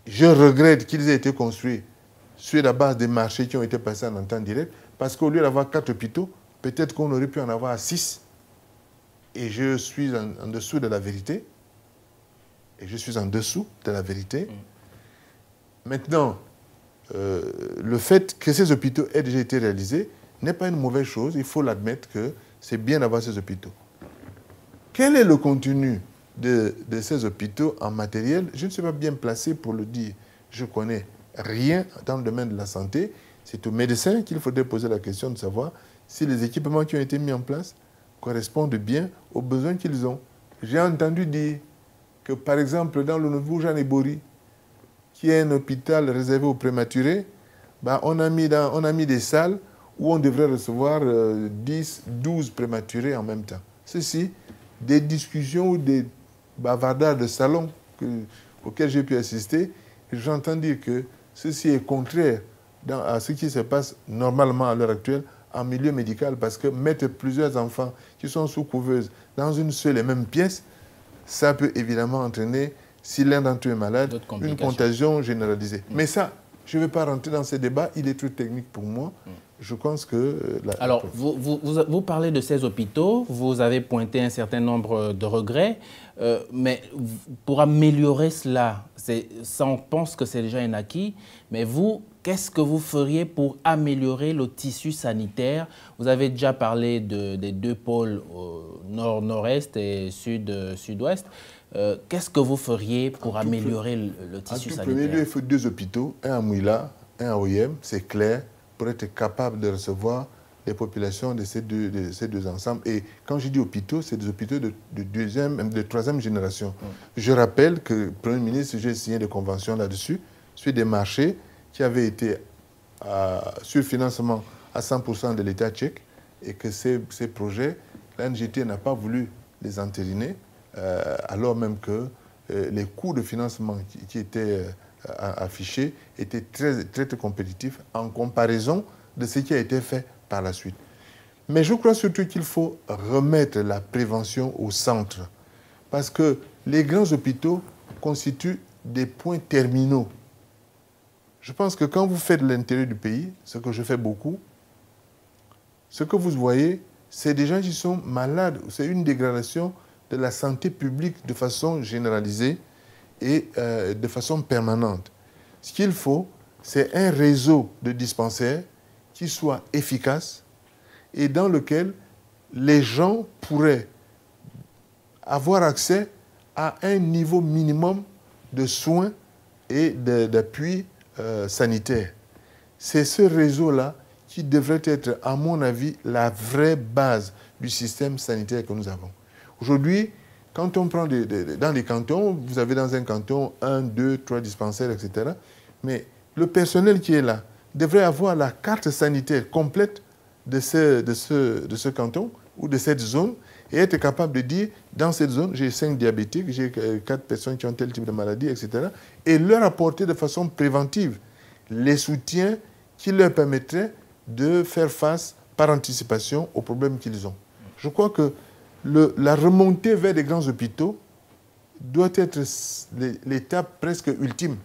Je regrette qu'ils aient été construits sur la base des marchés qui ont été passés en temps direct, parce qu'au lieu d'avoir 4 hôpitaux, peut-être qu'on aurait pu en avoir 6. Et je suis en dessous de la vérité. Maintenant, le fait que ces hôpitaux aient déjà été réalisés n'est pas une mauvaise chose. Il faut l'admettre que c'est bien d'avoir ces hôpitaux. Quel est le contenu de ces hôpitaux en matériel? Je ne suis pas bien placé pour le dire. Je ne connais rien dans le domaine de la santé. C'est aux médecins qu'il faudrait poser la question de savoir si les équipements qui ont été mis en place correspondent bien aux besoins qu'ils ont. J'ai entendu dire que, par exemple, dans le nouveau Jeanne-Bori, qui est un hôpital réservé aux prématurés, ben, on a mis des salles où on devrait recevoir 10, 12 prématurés en même temps. Ceci, des discussions ou des bavardages de salon auxquels j'ai pu assister, j'entends dire que ceci est contraire à ce qui se passe normalement à l'heure actuelle en milieu médical, parce que mettre plusieurs enfants qui sont sous couveuse dans une seule et même pièce, ça peut évidemment entraîner, si l'un d'entre eux est malade, une contagion généralisée. Mais ça, je ne vais pas rentrer dans ces débats, il est trop technique pour moi. Je pense que... Alors, vous parlez de ces hôpitaux, vous avez pointé un certain nombre de regrets, mais pour améliorer cela, ça on pense que c'est déjà un acquis, mais vous, qu'est-ce que vous feriez pour améliorer le tissu sanitaire? Vous avez déjà parlé des 2 pôles, nord-nord-est et sud-ouest. Qu'est-ce que vous feriez pour améliorer le tissu sanitaire? En tout premier lieu, il faut 2 hôpitaux, un à Mouila, un à Oyem, c'est clair, pour être capable de recevoir les populations de ces deux ensembles. Et quand je dis hôpitaux, c'est des hôpitaux de 3e génération. Je rappelle que le Premier ministre, j'ai signé des conventions là-dessus, sur des marchés qui avaient été sur financement à 100% de l'État tchèque, et que ces projets, la NGT n'a pas voulu les entériner, alors même que les coûts de financement qui étaient affichés étaient très, très, très compétitifs en comparaison de ce qui a été fait par la suite. Mais je crois surtout qu'il faut remettre la prévention au centre, parce que les grands hôpitaux constituent des points terminaux. Je pense que quand vous faites l'intérieur du pays, ce que je fais beaucoup, ce que vous voyez, c'est des gens qui sont malades. C'est une dégradation de la santé publique de façon généralisée et de façon permanente. Ce qu'il faut, c'est un réseau de dispensaires qui soit efficace et dans lequel les gens pourraient avoir accès à un niveau minimum de soins et d'appui sanitaire. C'est ce réseau-là qui devrait être, à mon avis, la vraie base du système sanitaire que nous avons. Aujourd'hui, quand on prend dans les cantons, vous avez dans un canton 1, 2, 3 dispensaires, etc. Mais le personnel qui est là devrait avoir la carte sanitaire complète de ce canton ou de cette zone et être capable de dire, dans cette zone, j'ai 5 diabétiques, j'ai 4 personnes qui ont tel type de maladie, etc. Et leur apporter de façon préventive les soutiens qui leur permettraient de faire face par anticipation aux problèmes qu'ils ont. Je crois que la remontée vers des grands hôpitaux doit être l'étape presque ultime,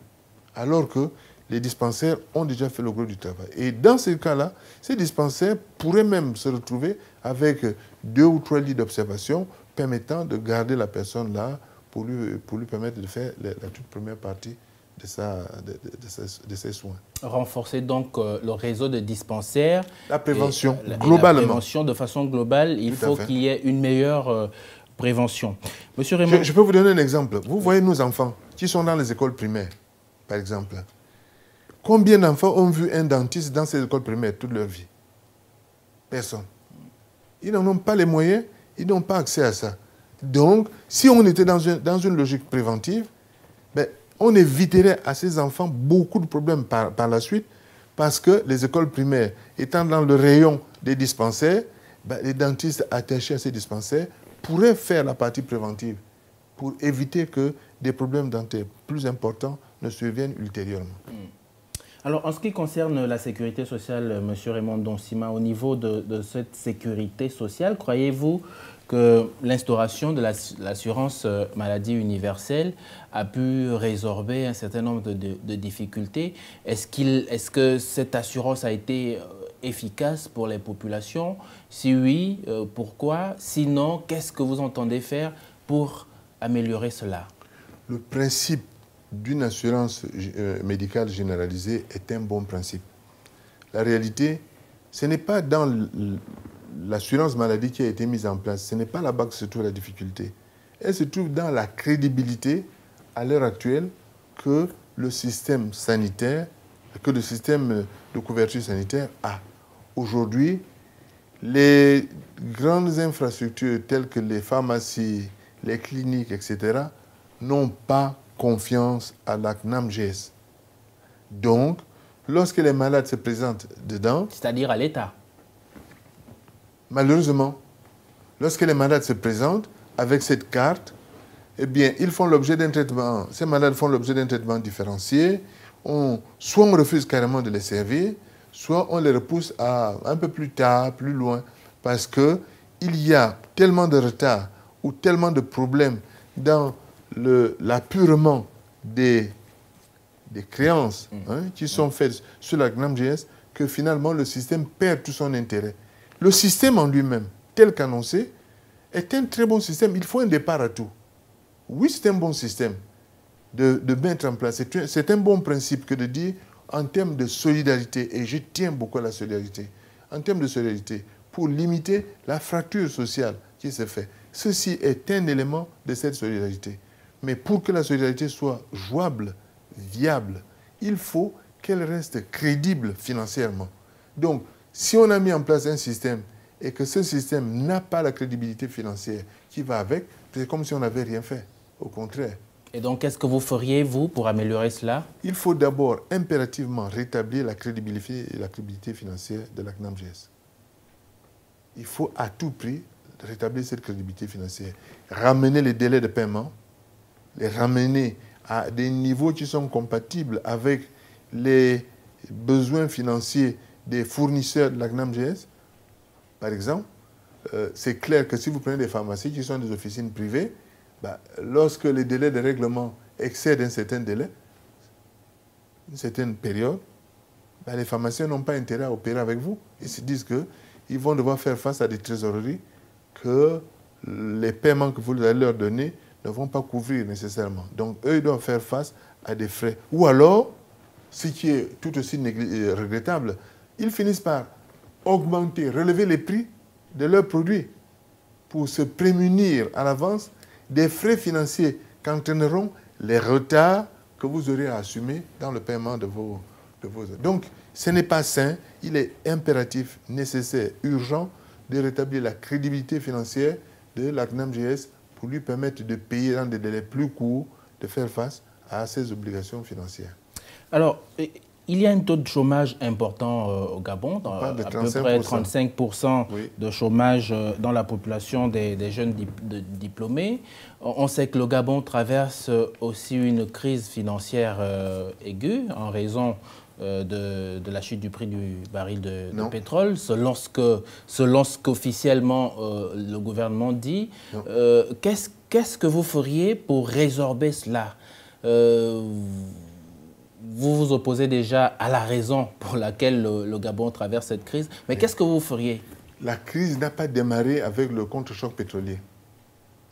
alors que les dispensaires ont déjà fait le gros du travail. Et dans ce cas-là, ces dispensaires pourraient même se retrouver avec 2 ou 3 lits d'observation permettant de garder la personne là pour lui permettre de faire la toute première partie de ses soins. Renforcer donc le réseau de dispensaires. La prévention, globalement. La prévention de façon globale, il faut qu'il y ait une meilleure prévention. Monsieur Raymond... Je peux vous donner un exemple. Vous voyez nos enfants qui sont dans les écoles primaires, par exemple. Combien d'enfants ont vu un dentiste dans ces écoles primaires toute leur vie? Personne. Ils n'en ont pas les moyens, ils n'ont pas accès à ça. Donc, si on était dans une logique préventive, ben, on éviterait à ces enfants beaucoup de problèmes par la suite, parce que les écoles primaires, étant dans le rayon des dispensaires, ben, les dentistes attachés à ces dispensaires pourraient faire la partie préventive pour éviter que des problèmes dentaires plus importants ne surviennent ultérieurement. Alors, en ce qui concerne la sécurité sociale, M. Raymond Donsima, au niveau de cette sécurité sociale, croyez-vous que l'instauration de l'assurance maladie universelle a pu résorber un certain nombre de difficultés? Est-ce que cette assurance a été efficace pour les populations? Si oui, pourquoi? Sinon, qu'est-ce que vous entendez faire pour améliorer cela? Le principe d'une assurance médicale généralisée est un bon principe. La réalité, ce n'est pas dans l'assurance maladie qui a été mise en place, ce n'est pas là-bas que se trouve la difficulté. Elle se trouve dans la crédibilité à l'heure actuelle que le système sanitaire, que le système de couverture sanitaire a. Aujourd'hui, les grandes infrastructures telles que les pharmacies, les cliniques, etc., n'ont pas confiance à la CNAMGS. Donc, lorsque les malades se présentent dedans... C'est-à-dire à l'État. Malheureusement, lorsque les malades se présentent avec cette carte, eh bien, ils font l'objet d'un traitement. Ces malades font l'objet d'un traitement différencié. Soit on refuse carrément de les servir, soit on les repousse à un peu plus tard, plus loin, parce qu'il y a tellement de retard ou tellement de problèmes dans l'appurement des créances qui sont faites sur la CNAMGS que finalement le système perd tout son intérêt. Le système en lui-même, tel qu'annoncé, est un très bon système. Il faut un départ à tout. Oui, c'est un bon système de mettre en place. C'est un bon principe que de dire en termes de solidarité, et je tiens beaucoup à la solidarité, en termes de solidarité, pour limiter la fracture sociale qui se fait. Ceci est un élément de cette solidarité. Mais pour que la solidarité soit jouable, viable, il faut qu'elle reste crédible financièrement. Donc, si on a mis en place un système et que ce système n'a pas la crédibilité financière qui va avec, c'est comme si on n'avait rien fait. Au contraire. Et donc, qu'est-ce que vous feriez, vous, pour améliorer cela? Il faut d'abord impérativement rétablir la crédibilité financière de la CNAMGS. Il faut à tout prix rétablir cette crédibilité financière. Ramener les délais de paiement, les ramener à des niveaux qui sont compatibles avec les besoins financiers des fournisseurs de la CNAMGS. Par exemple, c'est clair que si vous prenez des pharmacies qui sont des officines privées, lorsque les délais de règlement excèdent un certain délai, une certaine période, les pharmaciens n'ont pas intérêt à opérer avec vous. Ils se disent qu'ils vont devoir faire face à des trésoreries que les paiements que vous allez leur donner ne vont pas couvrir nécessairement. Donc, eux, ils doivent faire face à des frais. Ou alors, ce qui est tout aussi regrettable, ils finissent par augmenter, relever les prix de leurs produits pour se prémunir à l'avance des frais financiers qu'entraîneront les retards que vous aurez à assumer dans le paiement de vos... Donc, ce n'est pas sain. Il est impératif, nécessaire, urgent de rétablir la crédibilité financière de la CNAMGS pour lui permettre de payer dans des délais plus courts, de faire face à ses obligations financières. Alors, il y a un taux de chômage important au Gabon, à peu près 35% de chômage dans la population des jeunes diplômés. On sait que le Gabon traverse aussi une crise financière aiguë en raison de la chute du prix du baril de pétrole, selon ce qu'officiellement le gouvernement dit. Qu'est-ce que vous feriez pour résorber cela? Vous vous opposez déjà à la raison pour laquelle le Gabon traverse cette crise, mais qu'est-ce que vous feriez? la crise n'a pas démarré avec le contre-choc pétrolier.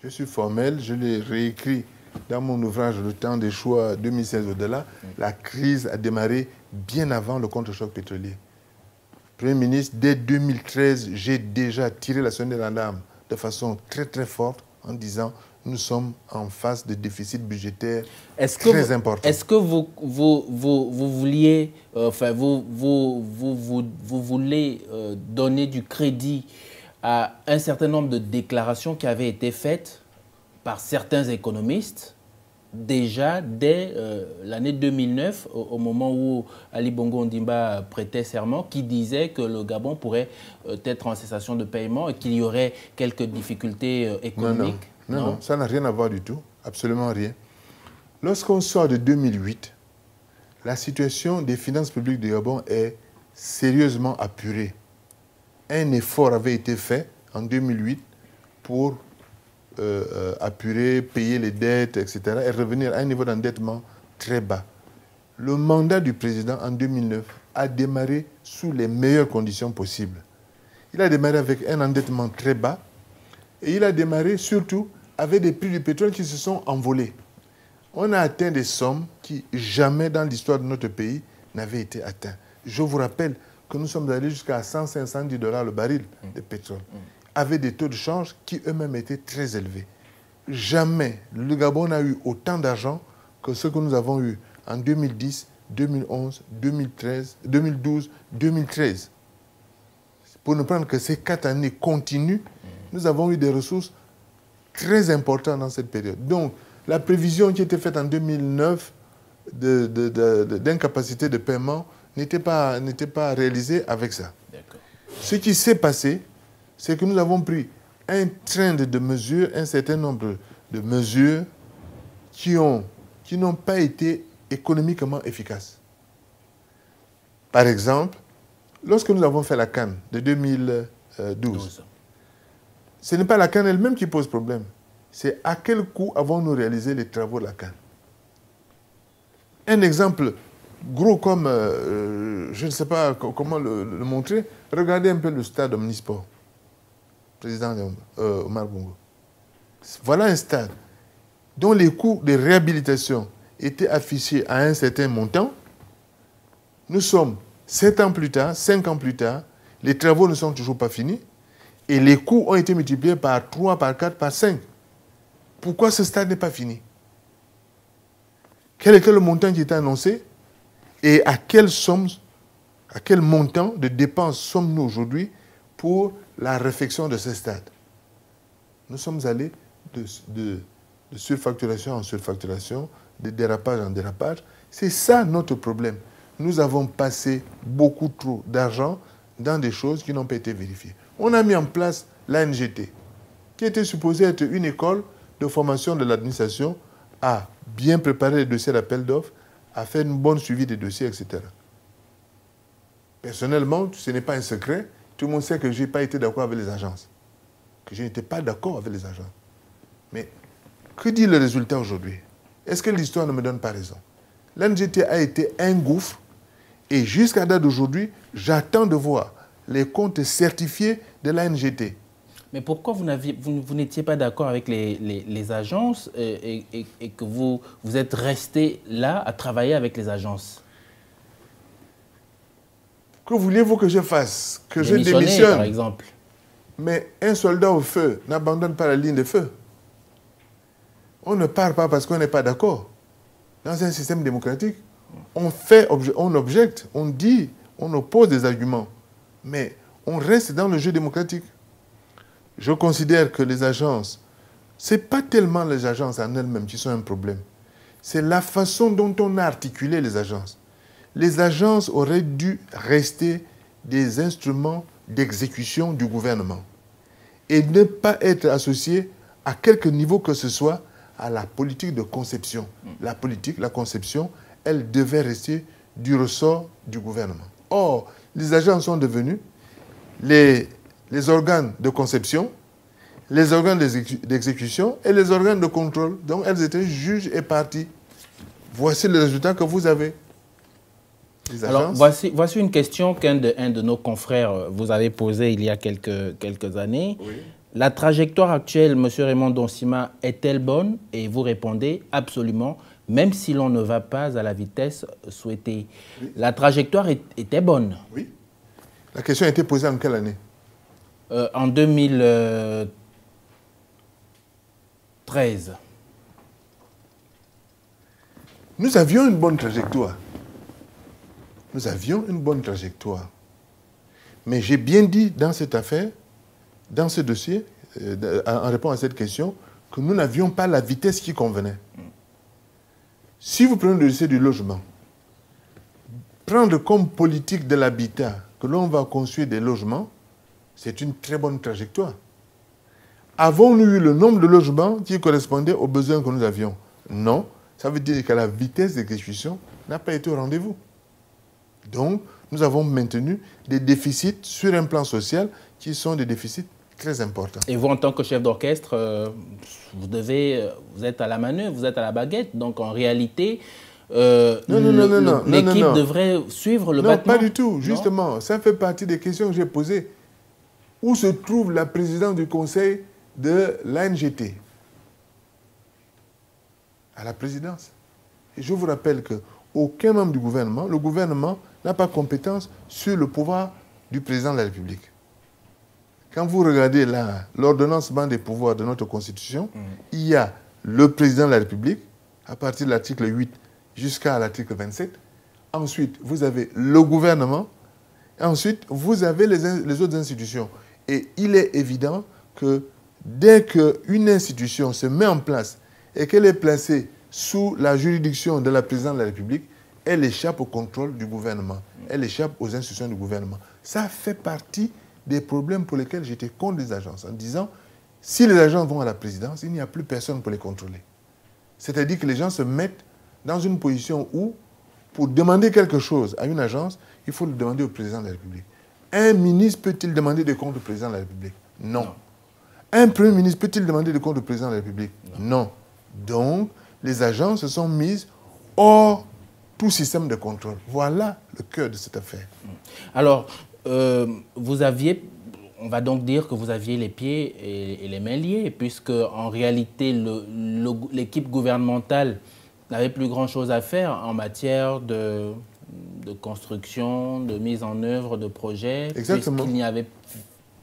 Je suis formel, je l'ai réécrit dans mon ouvrage Le temps des choix 2016 au-delà. La crise a démarré bien avant le contre-choc pétrolier. Premier ministre, dès 2013, j'ai déjà tiré la sonnette d'alarme de façon très très forte en disant nous sommes en face de déficit budgétaire très important. Est-ce que vous vouliez, vous voulez donner du crédit à un certain nombre de déclarations qui avaient été faites par certains économistes déjà dès l'année 2009, au moment où Ali Bongo Ondimba prêtait serment, qui disait que le Gabon pourrait être en cessation de paiement et qu'il y aurait quelques difficultés économiques? Non, ça n'a rien à voir du tout, absolument rien. Lorsqu'on sort de 2008, la situation des finances publiques du Gabon est sérieusement apurée. Un effort avait été fait en 2008 pour apurer, payer les dettes, etc. et revenir à un niveau d'endettement très bas. Le mandat du président en 2009 a démarré sous les meilleures conditions possibles. Il a démarré avec un endettement très bas et il a démarré surtout avec des prix du pétrole qui se sont envolés. On a atteint des sommes qui jamais dans l'histoire de notre pays n'avaient été atteintes. Je vous rappelle que nous sommes allés jusqu'à 100-510 $ le baril de pétrole, avec des taux de change qui eux-mêmes étaient très élevés. Jamais le Gabon n'a eu autant d'argent que ce que nous avons eu en 2010, 2011, 2013, 2012, 2013. Pour ne prendre que ces 4 années continues, nous avons eu des ressources très importantes dans cette période. Donc, la prévision qui était faite en 2009 d'incapacité de paiement n'était pas réalisée avec ça. Ce qui s'est passé, c'est que nous avons pris un train de mesures, un certain nombre de mesures qui n'ont pas été économiquement efficaces. Par exemple, lorsque nous avons fait la CAN de 2012, ce n'est pas la CAN elle-même qui pose problème. C'est à quel coût avons-nous réalisé les travaux de la CAN. Un exemple gros comme, je ne sais pas comment le montrer, regardez un peu le stade omnisport. Président Omar Bongo. Voilà un stade dont les coûts de réhabilitation étaient affichés à un certain montant. Nous sommes 7 ans plus tard, 5 ans plus tard, les travaux ne sont toujours pas finis et les coûts ont été multipliés par 3, par 4, par 5. Pourquoi ce stade n'est pas fini? Quel était le montant qui était annoncé et à quelle montant de dépenses sommes-nous aujourd'hui pour la réfection de ce stade? Nous sommes allés de surfacturation en surfacturation, de dérapage en dérapage. C'est ça notre problème. Nous avons passé beaucoup trop d'argent dans des choses qui n'ont pas été vérifiées. On a mis en place l'ANGT, qui était supposée être une école de formation de l'administration à bien préparer les dossiers d'appel d'offres, à faire une bonne suivi des dossiers, etc. Personnellement, ce n'est pas un secret. Tout le monde sait que je n'ai pas été d'accord avec les agences. Que je n'étais pas d'accord avec les agences. Mais que dit le résultat aujourd'hui? Est-ce que l'histoire ne me donne pas raison? L'ANGT a été un gouffre et jusqu'à date d'aujourd'hui, j'attends de voir les comptes certifiés de l'ANGT. Mais pourquoi vous n'étiez pas d'accord avec les agences et que vous êtes resté là à travailler avec les agences? Que voulez-vous que je fasse? Que je démissionne, par exemple. Mais un soldat au feu n'abandonne pas la ligne de feu. On ne part pas parce qu'on n'est pas d'accord. Dans un système démocratique, on objecte, on dit, on oppose des arguments. Mais on reste dans le jeu démocratique. Je considère que les agences, ce n'est pas tellement les agences en elles-mêmes qui sont un problème. C'est la façon dont on a articulé les agences. Les agences auraient dû rester des instruments d'exécution du gouvernement et ne pas être associées à quelque niveau que ce soit à la politique de conception. La politique, la conception, elle devait rester du ressort du gouvernement. Or, les agences sont devenues les organes de conception, les organes d'exécution et les organes de contrôle. Donc, elles étaient juges et parties. Voici le résultat que vous avez. les Alors, agences. voici une question qu'un de nos confrères vous avait posée il y a quelques années. Oui. La trajectoire actuelle, M. Raymond Donsima, est-elle bonne? Et vous répondez absolument, même si l'on ne va pas à la vitesse souhaitée. Oui. La trajectoire était bonne. Oui. La question a été posée en quelle année? En 2013. Nous avions une bonne trajectoire. Nous avions une bonne trajectoire. Mais j'ai bien dit dans cette affaire, dans ce dossier, en répondant à cette question, que nous n'avions pas la vitesse qui convenait. Si vous prenez le dossier du logement, prendre comme politique de l'habitat que l'on va construire des logements, c'est une très bonne trajectoire. Avons-nous eu le nombre de logements qui correspondait aux besoins que nous avions? Non. Ça veut dire que la vitesse d'exécution n'a pas été au rendez-vous. Donc, nous avons maintenu des déficits sur un plan social qui sont des déficits très importants. Et vous, en tant que chef d'orchestre, vous êtes à la manœuvre, vous êtes à la baguette. Donc, en réalité, l'équipe devrait suivre le battement. Non, pas du tout. Justement, ça fait partie des questions que j'ai posées. Où se trouve la présidente du conseil de l'ANGT? À la présidence. Et je vous rappelle qu'aucun membre du gouvernement, le gouvernement n'a pas compétence sur le pouvoir du président de la République. Quand vous regardez l'ordonnancement des pouvoirs de notre Constitution, il y a le président de la République, à partir de l'article 8 jusqu'à l'article 27. Ensuite, vous avez le gouvernement. Ensuite, vous avez les autres institutions. Et il est évident que dès qu'une institution se met en place et qu'elle est placée sous la juridiction de la présidente de la République, elle échappe au contrôle du gouvernement. Elle échappe aux institutions du gouvernement. Ça fait partie des problèmes pour lesquels j'étais contre les agences, en disant, si les agences vont à la présidence, il n'y a plus personne pour les contrôler. C'est-à-dire que les gens se mettent dans une position où, pour demander quelque chose à une agence, il faut le demander au président de la République. Un ministre peut-il demander des comptes au président de la République? Non. Un premier ministre peut-il demander des comptes au président de la République? Non. Donc, les agences se sont mises hors tout système de contrôle. Voilà le cœur de cette affaire. Alors, vous aviez, on va donc dire que vous aviez les pieds et les mains liés, puisque en réalité, l'équipe gouvernementale n'avait plus grand-chose à faire en matière de construction, de mise en œuvre de projets, puisqu'il n'y avait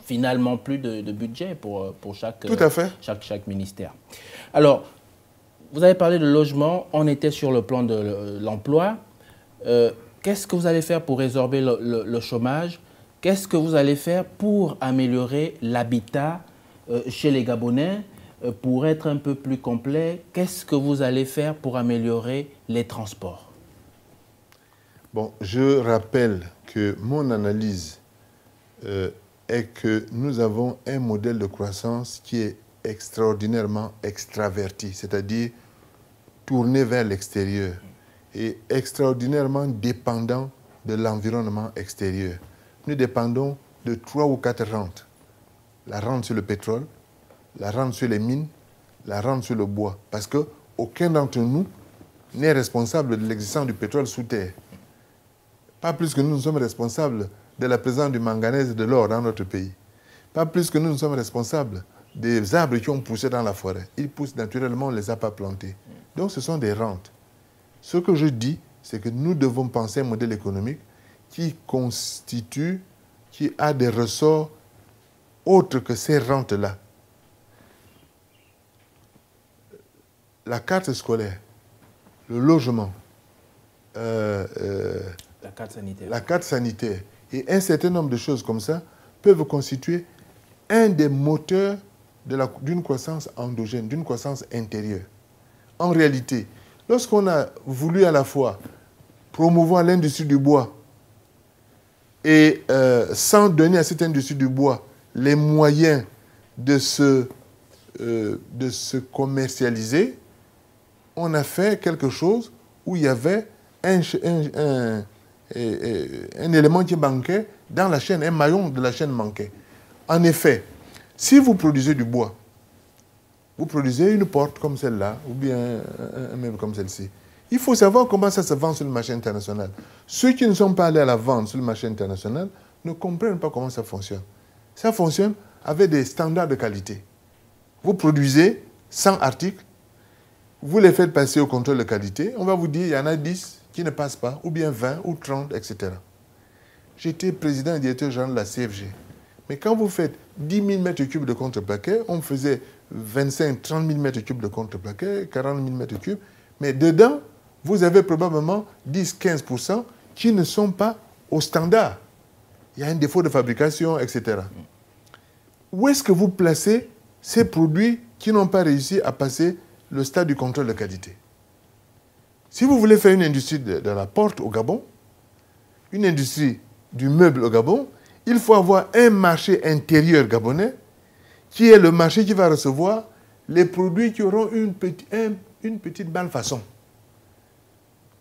finalement plus de budget pour chaque ministère. Alors, vous avez parlé de logement, on était sur le plan de l'emploi. Qu'est-ce que vous allez faire pour résorber le chômage? Qu'est-ce que vous allez faire pour améliorer l'habitat chez les Gabonais? Pour être un peu plus complet, qu'est-ce que vous allez faire pour améliorer les transports? Bon, je rappelle que mon analyse est que nous avons un modèle de croissance qui est extraordinairement extraverti, c'est-à-dire tourné vers l'extérieur et extraordinairement dépendant de l'environnement extérieur. Nous dépendons de 3 ou 4 rentes. La rente sur le pétrole, la rente sur les mines, la rente sur le bois. Parce qu'aucun d'entre nous n'est responsable de l'existence du pétrole sous terre. Pas plus que nous sommes responsables de la présence du manganèse et de l'or dans notre pays. Pas plus que nous sommes responsables des arbres qui ont poussé dans la forêt. Ils poussent naturellement, on ne les a pas plantés. Donc ce sont des rentes. Ce que je dis, c'est que nous devons penser un modèle économique qui a des ressorts autres que ces rentes-là. La carte scolaire, le logement, la carte sanitaire et un certain nombre de choses comme ça peuvent constituer un des moteurs d'une croissance endogène, d'une croissance intérieure. En réalité, lorsqu'on a voulu à la fois promouvoir l'industrie du bois et sans donner à cette industrie du bois les moyens de se commercialiser, on a fait quelque chose où il y avait un élément qui manquait dans la chaîne, un maillon de la chaîne manquait. En effet, si vous produisez du bois, vous produisez une porte comme celle-là, ou bien un meuble comme celle-ci, Il faut savoir comment ça se vend sur le marché international. Ceux qui ne sont pas allés à la vente sur le marché international ne comprennent pas comment ça fonctionne. Ça fonctionne avec des standards de qualité. Vous produisez 100 articles, vous les faites passer au contrôle de qualité, on va vous dire il y en a 10 qui ne passent pas, ou bien 20 ou 30, etc. J'étais président et directeur général de la CFG. Mais quand vous faites 10 000 m3 de contreplaqué, on faisait 25, 30 000 m3 de contreplaqué, 40 000 m3, mais dedans, vous avez probablement 10-15% qui ne sont pas au standard. Il y a un défaut de fabrication, etc. Où est-ce que vous placez ces produits qui n'ont pas réussi à passer le stade du contrôle de qualité? Si vous voulez faire une industrie de la porte au Gabon, une industrie du meuble au Gabon, il faut avoir un marché intérieur gabonais qui est le marché qui va recevoir les produits qui auront une petite malfaçon.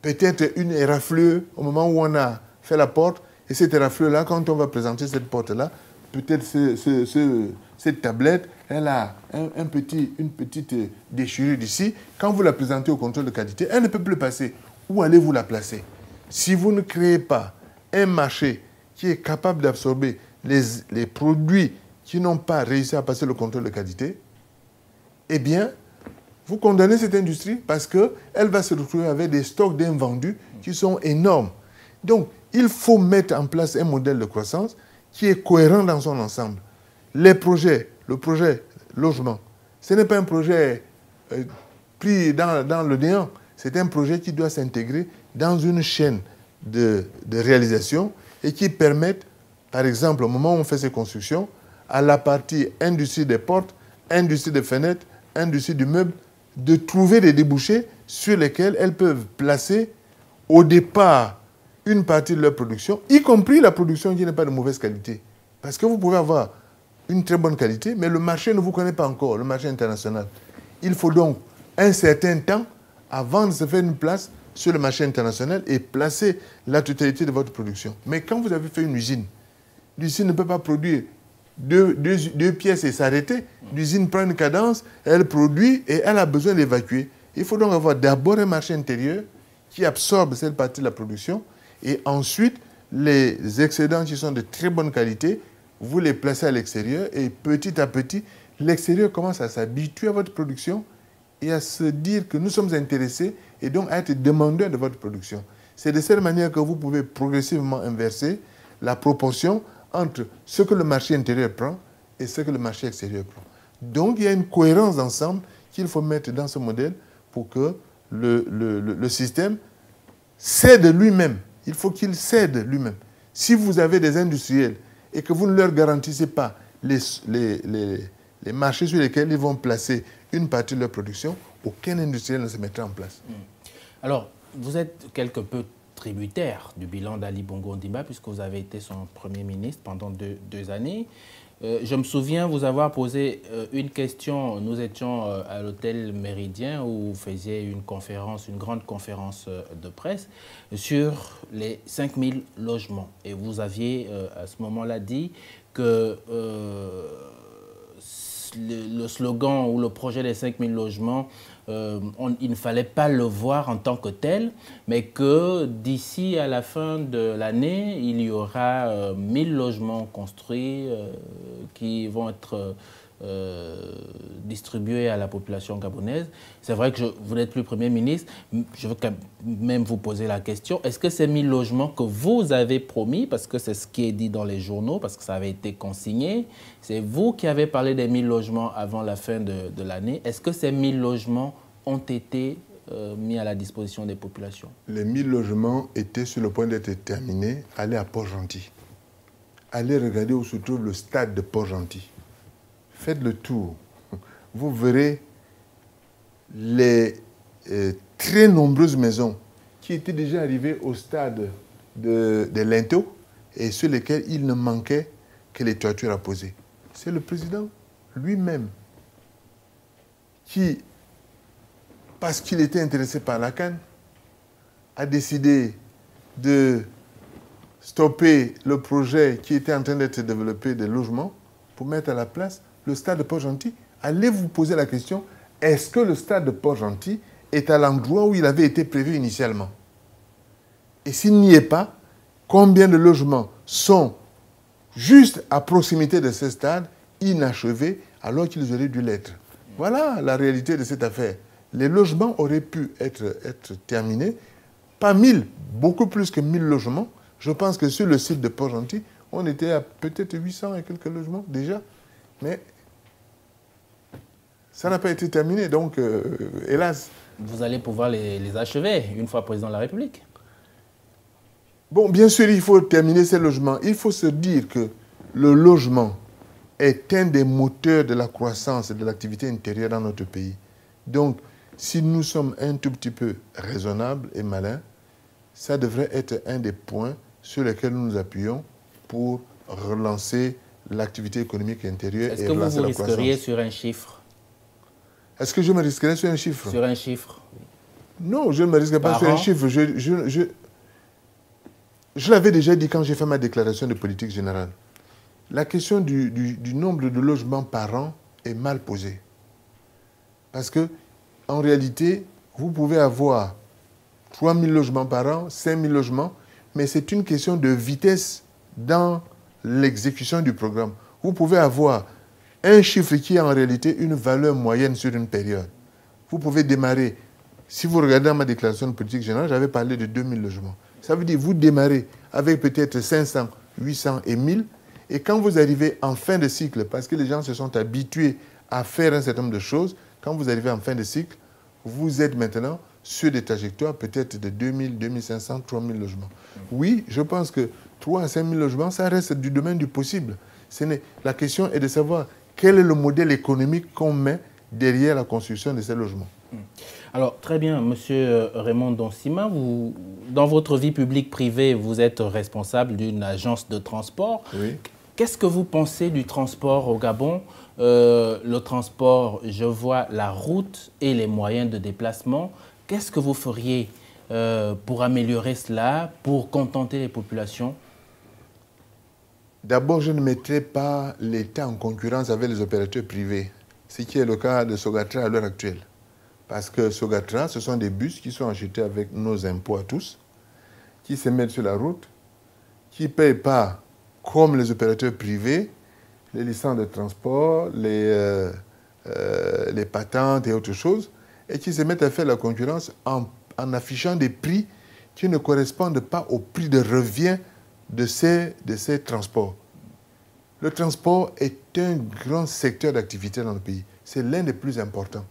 Peut-être une éraflure au moment où on a fait la porte, et cette éraflure-là, quand on va présenter cette porte-là, peut-être cette tablette, elle a une petite déchirure d'ici. Quand vous la présentez au contrôle de qualité, elle ne peut plus passer. Où allez-vous la placer? Si vous ne créez pas un marché qui est capable d'absorber les produits qui n'ont pas réussi à passer le contrôle de qualité, eh bien, vous condamnez cette industrie parce qu'elle va se retrouver avec des stocks d'invendus qui sont énormes. Donc, il faut mettre en place un modèle de croissance qui est cohérent dans son ensemble. Les projets, le projet logement, ce n'est pas un projet pris dans le néant. C'est un projet qui doit s'intégrer dans une chaîne de réalisation et qui permette, par exemple, au moment où on fait ces constructions, à la partie industrie des portes, industrie des fenêtres, industrie du meuble, de trouver des débouchés sur lesquels elles peuvent placer au départ une partie de leur production, y compris la production qui n'est pas de mauvaise qualité. Parce que vous pouvez avoir une très bonne qualité, mais le marché ne vous connaît pas encore, le marché international. Il faut donc un certain temps avant de se faire une place sur le marché international et placer la totalité de votre production. Mais quand vous avez fait une usine, l'usine ne peut pas produire deux pièces et s'arrêter. L'usine prend une cadence, elle produit et elle a besoin d'évacuer. Il faut donc avoir d'abord un marché intérieur qui absorbe cette partie de la production et ensuite les excédents qui sont de très bonne qualité, vous les placez à l'extérieur et petit à petit, l'extérieur commence à s'habituer à votre production et à se dire que nous sommes intéressés et donc à être demandeurs de votre production. C'est de cette manière que vous pouvez progressivement inverser la proportion entre ce que le marché intérieur prend et ce que le marché extérieur prend. Donc, il y a une cohérence d'ensemble qu'il faut mettre dans ce modèle pour que le système cède lui-même. Il faut qu'il cède lui-même. Si vous avez des industriels et que vous ne leur garantissez pas les marchés sur lesquels ils vont placer une partie de leur production, aucun industriel ne se mettra en place. Alors, vous êtes quelque peu tributaire du bilan d'Ali Bongo Ondimba puisque vous avez été son Premier ministre pendant deux années. Je me souviens vous avoir posé une question. Nous étions à l'hôtel Méridien où vous faisiez une grande conférence de presse sur les 5000 logements. Et vous aviez à ce moment-là dit que le slogan ou le projet des 5000 logements, il ne fallait pas le voir en tant que tel, mais que d'ici à la fin de l'année, il y aura 1000 logements construits qui vont être distribués à la population gabonaise. C'est vrai que vous n'êtes plus Premier ministre. Je veux quand même vous poser la question. Est-ce que ces 1000 logements que vous avez promis, parce que c'est ce qui est dit dans les journaux, parce que ça avait été consigné, c'est vous qui avez parlé des 1000 logements avant la fin de l'année. Est-ce que ces 1000 logements ont été mis à la disposition des populations? Les 1000 logements étaient sur le point d'être terminés. Allez à Port-Gentil. Allez regarder où se trouve le stade de Port-Gentil. Faites le tour. Vous verrez les très nombreuses maisons qui étaient déjà arrivées au stade de linteaux et sur lesquelles il ne manquait que les toitures à poser. C'est le président lui-même qui, parce qu'il était intéressé par la canne, a décidé de stopper le projet qui était en train d'être développé des logements pour mettre à la place le stade de Port-Gentil. Allez vous poser la question, est-ce que le stade de Port-Gentil est à l'endroit où il avait été prévu initialement. Et s'il n'y est pas, combien de logements sont juste à proximité de ce stade, inachevés, alors qu'ils auraient dû l'être. Voilà la réalité de cette affaire. Les logements auraient pu être terminés, pas 1000, beaucoup plus que 1000 logements. Je pense que sur le site de Port-Gentil, on était à peut-être 800 et quelques logements déjà. Mais ça n'a pas été terminé, donc hélas. Vous allez pouvoir les achever une fois président de la République. Bon, bien sûr, il faut terminer ces logements. Il faut se dire que le logement est un des moteurs de la croissance et de l'activité intérieure dans notre pays. Donc, si nous sommes un tout petit peu raisonnables et malins, ça devrait être un des points sur lesquels nous nous appuyons pour relancer l'activité économique intérieure et relancer la croissance. Est-ce que vous vous risqueriez sur un chiffre? Est-ce que je me risquerais sur un chiffre? Sur un chiffre. Non, je ne me risquerai pas sur un chiffre. Je l'avais déjà dit quand j'ai fait ma déclaration de politique générale. La question du nombre de logements par an est mal posée. Parce que, en réalité, vous pouvez avoir 3 000 logements par an, 5 000 logements, mais c'est une question de vitesse dans l'exécution du programme. Vous pouvez avoir un chiffre qui a en réalité une valeur moyenne sur une période. Vous pouvez démarrer, si vous regardez dans ma déclaration de politique générale, j'avais parlé de 2 000 logements. Ça veut dire que vous démarrez avec peut-être 500, 800 et 1000, et quand vous arrivez en fin de cycle, parce que les gens se sont habitués à faire un certain nombre de choses, quand vous arrivez en fin de cycle, vous êtes maintenant sur des trajectoires peut-être de 2000, 2500, 3000 logements. Oui, je pense que 3 à 5 000 logements, ça reste du domaine du possible. La question est de savoir quel est le modèle économique qu'on met derrière la construction de ces logements. Alors, très bien, Monsieur Raymond Donsima, vous, dans votre vie publique privée, vous êtes responsable d'une agence de transport. Oui. Qu'est-ce que vous pensez du transport au Gabon? Le transport, je vois la route et les moyens de déplacement. Qu'est-ce que vous feriez pour améliorer cela, pour contenter les populations? D'abord, je ne mettrai pas l'État en concurrence avec les opérateurs privés, ce qui est le cas de Sogatra à l'heure actuelle. Parce que Sogatra, ce sont des bus qui sont achetés avec nos impôts à tous, qui se mettent sur la route, qui ne payent pas, comme les opérateurs privés, les licences de transport, les patentes et autres choses, et qui se mettent à faire la concurrence en affichant des prix qui ne correspondent pas au prix de revient de ces transports. Le transport est un grand secteur d'activité dans le pays. C'est l'un des plus importants.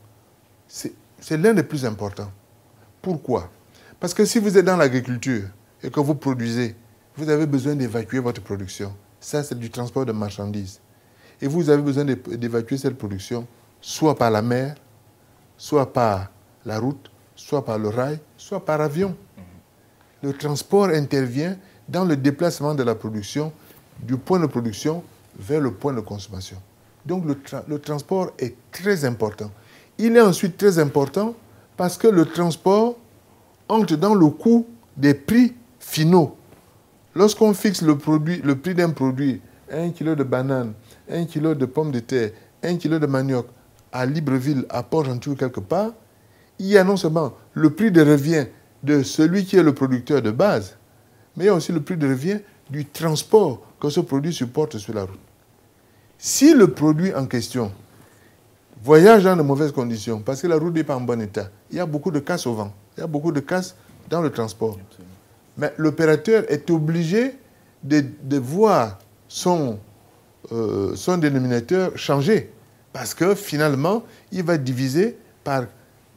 C'est l'un des plus importants. Pourquoi? Parce que si vous êtes dans l'agriculture et que vous produisez, vous avez besoin d'évacuer votre production. Ça, c'est du transport de marchandises. Et vous avez besoin d'évacuer cette production, soit par la mer, soit par la route, soit par le rail, soit par avion. Le transport intervient dans le déplacement de la production du point de production vers le point de consommation. Donc le transport est très important. Il est ensuite très important parce que le transport entre dans le coût des prix finaux. Lorsqu'on fixe le prix d'un produit, 1 kilo de banane, 1 kilo de pommes de terre, 1 kilo de manioc à Libreville, à Port-Gentil ou quelque part, il y a non seulement le prix de revient de celui qui est le producteur de base, mais il y a aussi le prix de revient du transport que ce produit supporte sur la route. Si le produit en question voyage dans de mauvaises conditions, parce que la route n'est pas en bon état, il y a beaucoup de casse au vent, il y a beaucoup de casse dans le transport. Mais l'opérateur est obligé de voir son dénominateur changer, parce que finalement, il va diviser par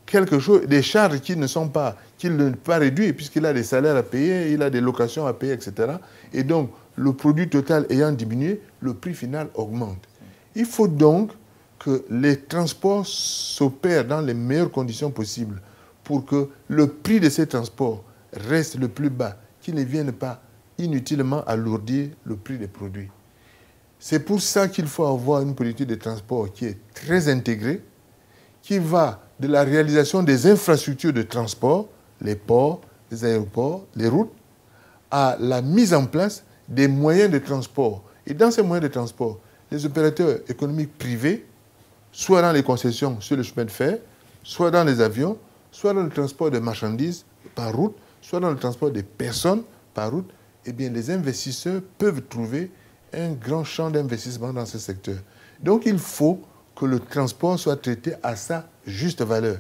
quelque chose, des charges qui ne sont pas, qu'il ne peut pas réduire, puisqu'il a des salaires à payer, il a des locations à payer, etc. Et donc, le produit total ayant diminué, le prix final augmente. Il faut donc que les transports s'opèrent dans les meilleures conditions possibles pour que le prix de ces transports reste le plus bas, qu'il ne vienne pas inutilement alourdir le prix des produits. C'est pour ça qu'il faut avoir une politique de transport qui est très intégrée, qui va de la réalisation des infrastructures de transport, les ports, les aéroports, les routes, à la mise en place des moyens de transport. Et dans ces moyens de transport, les opérateurs économiques privés, soit dans les concessions sur le chemin de fer, soit dans les avions, soit dans le transport de marchandises par route, soit dans le transport des personnes par route, eh bien, les investisseurs peuvent trouver un grand champ d'investissement dans ce secteur. Donc, il faut que le transport soit traité à sa juste valeur.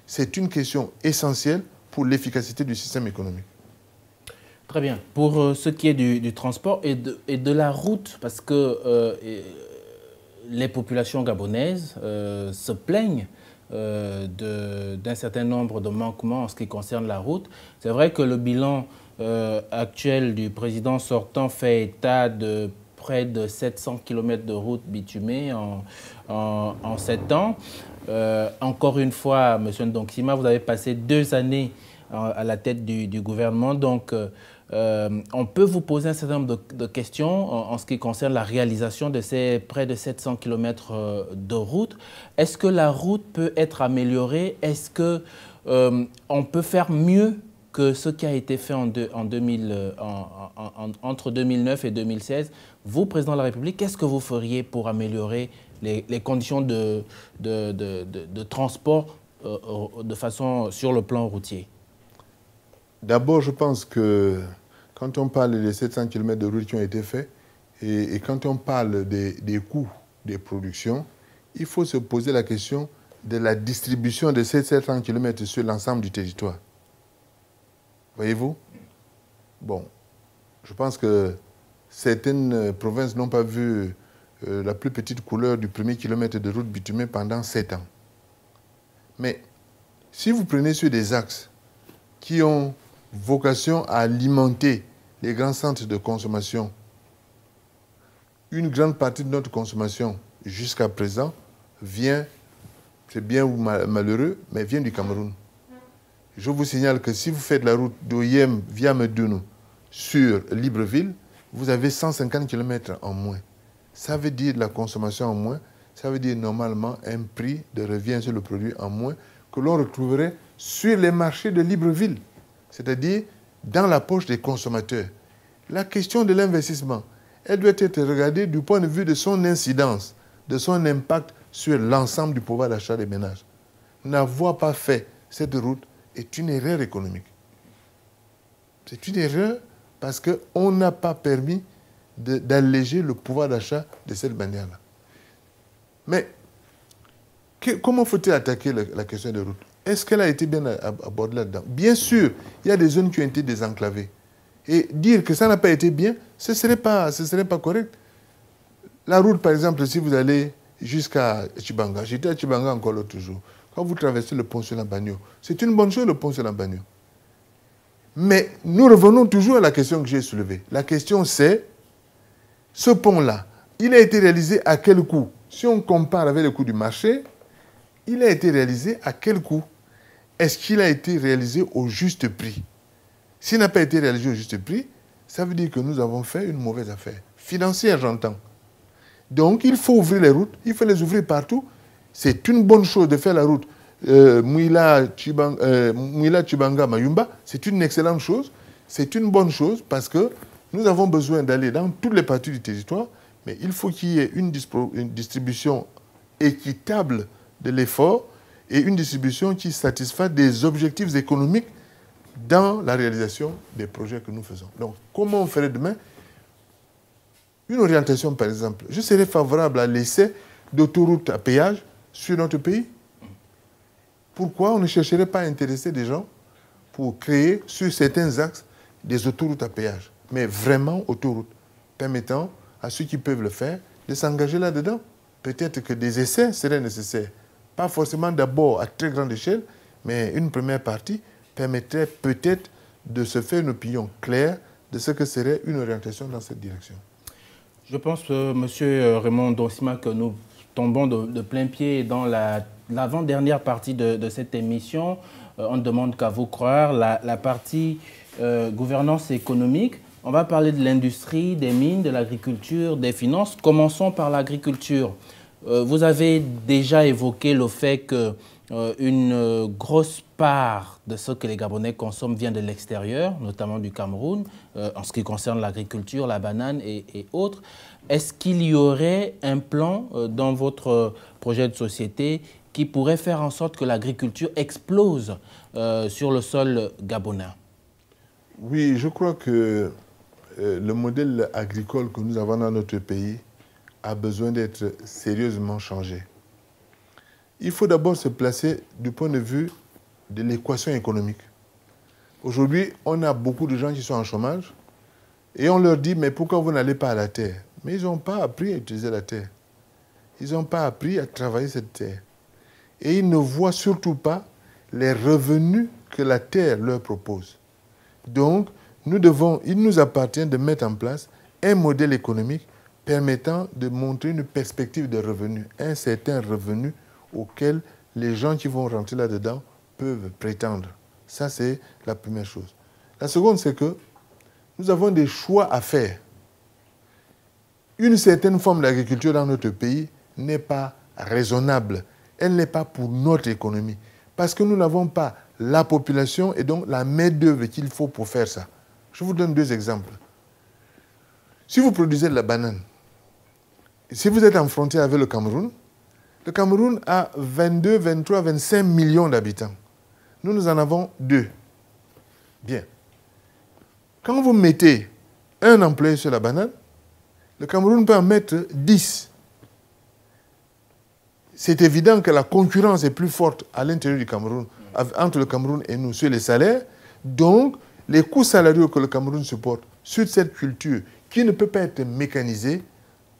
C'est une question essentielle pour l'efficacité du système économique. Très bien. Pour ce qui est du transport et de la route, parce que les populations gabonaises se plaignent d'un certain nombre de manquements en ce qui concerne la route. C'est vrai que le bilan actuel du président sortant fait état de près de 700 km de route bitumée en 7 ans. Encore une fois, M. Ndonkima, vous avez passé 2 années à la tête du gouvernement. Donc, on peut vous poser un certain nombre de questions en ce qui concerne la réalisation de ces près de 700 km de route. Est-ce que la route peut être améliorée? Est-ce qu'on peut faire mieux que ce qui a été fait entre 2009 et 2016? Vous, président de la République, qu'est-ce que vous feriez pour améliorer les conditions de transport de façon sur le plan routier? D'abord, je pense que quand on parle des 700 km de route qui ont été faits et quand on parle des coûts des productions, il faut se poser la question de la distribution de ces 700 km sur l'ensemble du territoire. Voyez-vous? Bon, je pense que certaines provinces n'ont pas vu la plus petite couleur du premier kilomètre de route bitumée pendant 7 ans. Mais si vous prenez sur des axes qui ont vocation à alimenter les grands centres de consommation, une grande partie de notre consommation jusqu'à présent vient, c'est bien ou malheureux, mais vient du Cameroun. Je vous signale que si vous faites la route d'Oyem via Medoune sur Libreville, vous avez 150 km en moins. Ça veut dire de la consommation en moins, ça veut dire normalement un prix de revient sur le produit en moins que l'on retrouverait sur les marchés de Libreville, c'est-à-dire dans la poche des consommateurs. La question de l'investissement, elle doit être regardée du point de vue de son incidence, de son impact sur l'ensemble du pouvoir d'achat des ménages. N'avoir pas fait cette route est une erreur économique. C'est une erreur parce qu'on n'a pas permis d'alléger le pouvoir d'achat de cette manière-là. Mais comment faut-il attaquer la question de route? Est-ce qu'elle a été bien abordée là-dedans? Bien sûr, il y a des zones qui ont été désenclavées. Et dire que ça n'a pas été bien, ce ne serait pas correct. La route, par exemple, si vous allez jusqu'à Tchibanga, j'étais à Tchibanga encore l'autre jour, quand vous traversez le pont sur la Bagno, c'est une bonne chose le pont sur la Bagno. Mais nous revenons toujours à la question que j'ai soulevée. La question c'est, ce pont-là, il a été réalisé à quel coût? Si on compare avec le coût du marché, il a été réalisé à quel coût? Est-ce qu'il a été réalisé au juste prix? S'il n'a pas été réalisé au juste prix, ça veut dire que nous avons fait une mauvaise affaire. Financière, j'entends. Donc, il faut ouvrir les routes, il faut les ouvrir partout. C'est une bonne chose de faire la route Mouila, Tchibanga, Mayumba. C'est une excellente chose. C'est une bonne chose parce que nous avons besoin d'aller dans toutes les parties du territoire, mais il faut qu'il y ait une distribution équitable de l'effort et une distribution qui satisfasse des objectifs économiques dans la réalisation des projets que nous faisons. Donc, comment on ferait demain? Une orientation, par exemple. Je serais favorable à l'essai d'autoroutes à péage sur notre pays. Pourquoi on ne chercherait pas à intéresser des gens pour créer sur certains axes des autoroutes à péage, mais vraiment autoroutes, permettant à ceux qui peuvent le faire de s'engager là-dedans? Peut-être que des essais seraient nécessaires. Pas forcément d'abord à très grande échelle, mais une première partie permettrait peut-être de se faire une opinion claire de ce que serait une orientation dans cette direction. Je pense, M. Raymond Ndonkima, que nous tombons de plein pied dans l'avant-dernière partie de cette émission. On ne demande qu'à vous croire. La partie gouvernance économique, on va parler de l'industrie, des mines, de l'agriculture, des finances. Commençons par l'agriculture. Vous avez déjà évoqué le fait que une grosse part de ce que les Gabonais consomment vient de l'extérieur, notamment du Cameroun, en ce qui concerne l'agriculture, la banane et autres. Est-ce qu'il y aurait un plan dans votre projet de société qui pourrait faire en sorte que l'agriculture explose sur le sol gabonais? Oui, je crois que le modèle agricole que nous avons dans notre pays a besoin d'être sérieusement changé. Il faut d'abord se placer du point de vue de l'équation économique. Aujourd'hui, on a beaucoup de gens qui sont en chômage et on leur dit, mais pourquoi vous n'allez pas à la terre? Mais ils n'ont pas appris à utiliser la terre. Ils n'ont pas appris à travailler cette terre. Et ils ne voient surtout pas les revenus que la terre leur propose. Donc, il nous appartient de mettre en place un modèle économique permettant de montrer une perspective de revenus, un certain revenu auquel les gens qui vont rentrer là-dedans peuvent prétendre. Ça, c'est la première chose. La seconde, c'est que nous avons des choix à faire. Une certaine forme d'agriculture dans notre pays n'est pas raisonnable. Elle n'est pas pour notre économie. Parce que nous n'avons pas la population et donc la main-d'œuvre qu'il faut pour faire ça. Je vous donne 2 exemples. Si vous produisez de la banane, si vous êtes en frontière avec le Cameroun a 22, 23, 25 millions d'habitants. Nous en avons 2. Bien. Quand vous mettez un employé sur la banane, le Cameroun peut en mettre 10. C'est évident que la concurrence est plus forte à l'intérieur du Cameroun, entre le Cameroun et nous, sur les salaires. Donc, les coûts salariaux que le Cameroun supporte sur cette culture, qui ne peut pas être mécanisée,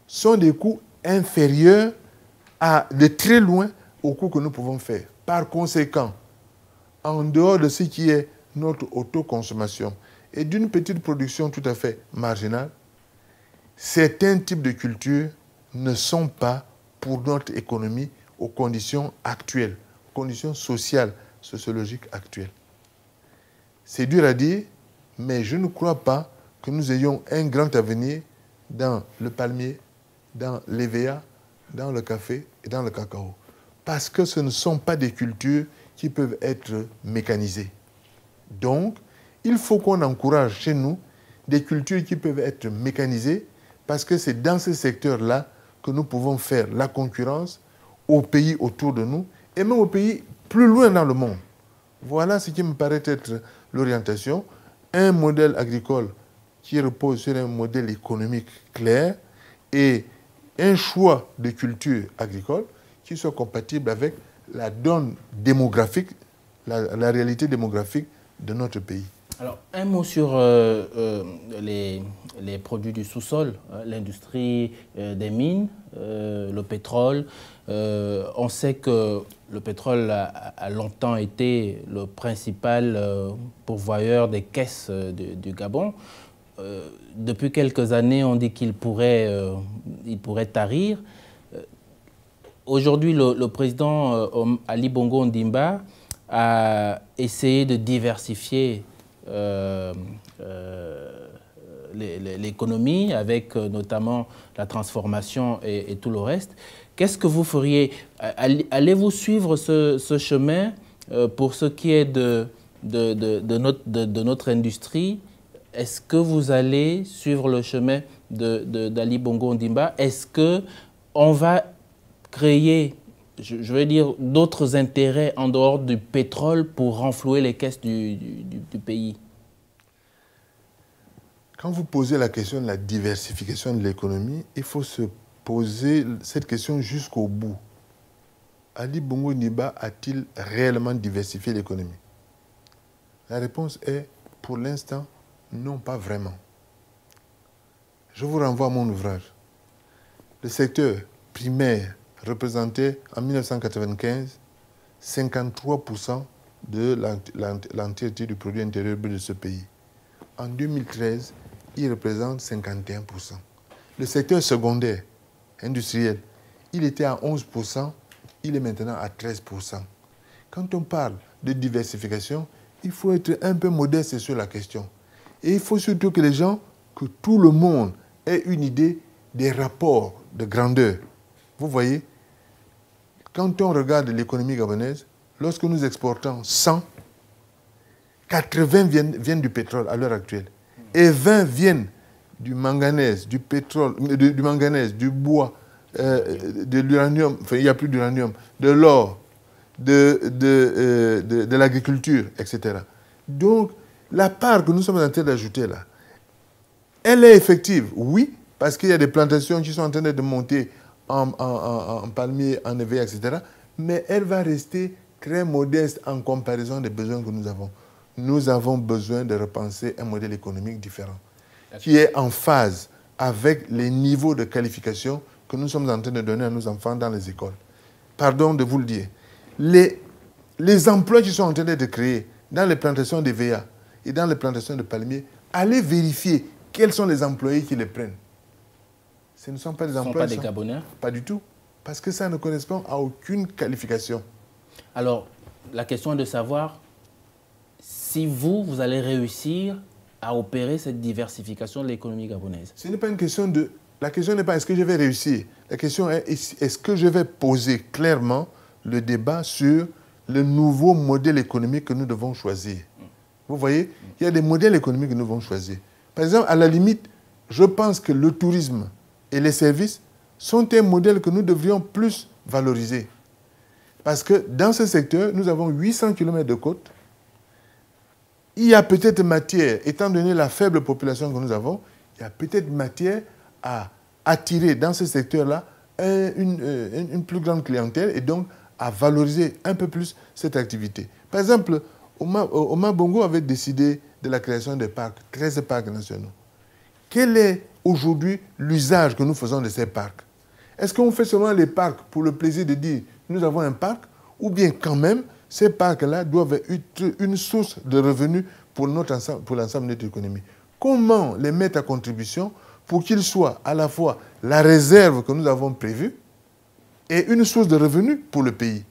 sont des coûts inférieurs de très loin aux coûts que nous pouvons faire. Par conséquent, en dehors de ce qui est notre autoconsommation et d'une petite production tout à fait marginale, certains types de cultures ne sont pas pour notre économie aux conditions actuelles, aux conditions sociales, sociologiques actuelles. C'est dur à dire, mais je ne crois pas que nous ayons un grand avenir dans le palmier, dans l'EVA, dans le café et dans le cacao. Parce que ce ne sont pas des cultures qui peuvent être mécanisées. Donc, il faut qu'on encourage chez nous des cultures qui peuvent être mécanisées parce que c'est dans ce secteur-là que nous pouvons faire la concurrence aux pays autour de nous et même aux pays plus loin dans le monde. Voilà ce qui me paraît être l'orientation. Un modèle agricole qui repose sur un modèle économique clair et un choix de culture agricole qui soit compatible avec la donne démographique, la réalité démographique de notre pays. Alors, un mot sur les produits du sous-sol, l'industrie des mines, le pétrole. On sait que le pétrole a longtemps été le principal pourvoyeur des caisses du Gabon. Depuis quelques années, on dit qu'il pourrait tarir. Aujourd'hui, le président Ali Bongo Ondimba a essayé de diversifier l'économie avec notamment la transformation et tout le reste. Qu'est-ce que vous feriez? Allez-vous suivre ce chemin pour ce qui est de notre industrie? Est-ce que vous allez suivre le chemin d'Ali Bongo Ondimba? Est-ce qu'on va créer, je veux dire, d'autres intérêts en dehors du pétrole pour renflouer les caisses du pays? Quand vous posez la question de la diversification de l'économie, il faut se poser cette question jusqu'au bout. Ali Bongo Ondimba a-t-il réellement diversifié l'économie? La réponse est, pour l'instant, non, pas vraiment. Je vous renvoie à mon ouvrage. Le secteur primaire représentait en 1995 53% de l'entièreté du produit intérieur brut de ce pays. En 2013, il représente 51%. Le secteur secondaire industriel, il était à 11%, il est maintenant à 13%. Quand on parle de diversification, il faut être un peu modeste sur la question. Et il faut surtout que les gens, que tout le monde ait une idée des rapports de grandeur. Vous voyez, quand on regarde l'économie gabonaise, lorsque nous exportons 100, 80 viennent du pétrole à l'heure actuelle. Et 20 viennent du manganèse, du pétrole, du manganèse, du bois, de l'uranium, enfin il n'y a plus d'uranium, de l'or de l'agriculture, etc. Donc, la part que nous sommes en train d'ajouter là, elle est effective, oui, parce qu'il y a des plantations qui sont en train de monter en palmier, en éveil, etc. Mais elle va rester très modeste en comparaison des besoins que nous avons. Nous avons besoin de repenser un modèle économique différent, qui est en phase avec les niveaux de qualification que nous sommes en train de donner à nos enfants dans les écoles. Pardon de vous le dire. Les emplois qui sont en train d'être créés dans les plantations de VA et dans les plantations de palmiers, allez vérifier quels sont les employés qui les prennent. Ce ne sont pas des emplois... Ce ne sont pas des Gabonais? Pas du tout. Parce que ça ne correspond à aucune qualification. Alors, la question est de savoir si vous allez réussir à opérer cette diversification de l'économie gabonaise. Ce n'est pas une question de... La question n'est pas est-ce que je vais réussir. La question est est-ce que je vais poser clairement le débat sur le nouveau modèle économique que nous devons choisir. Vous voyez, il y a des modèles économiques que nous devons choisir. Par exemple, à la limite, je pense que le tourisme et les services sont un modèle que nous devrions plus valoriser. Parce que dans ce secteur, nous avons 800 km de côte. Il y a peut-être matière, étant donné la faible population que nous avons, il y a peut-être matière à attirer dans ce secteur-là une plus grande clientèle et donc à valoriser un peu plus cette activité. Par exemple, Omar Bongo avait décidé de la création des parcs, 13 parcs nationaux. Quel est aujourd'hui l'usage que nous faisons de ces parcs? Est-ce qu'on fait seulement les parcs pour le plaisir de dire nous avons un parc, ou bien quand même ces parcs-là doivent être une source de revenus pour l'ensemble de notre économie? Comment les mettre à contribution pour qu'ils soient à la fois la réserve que nous avons prévue et une source de revenus pour le pays?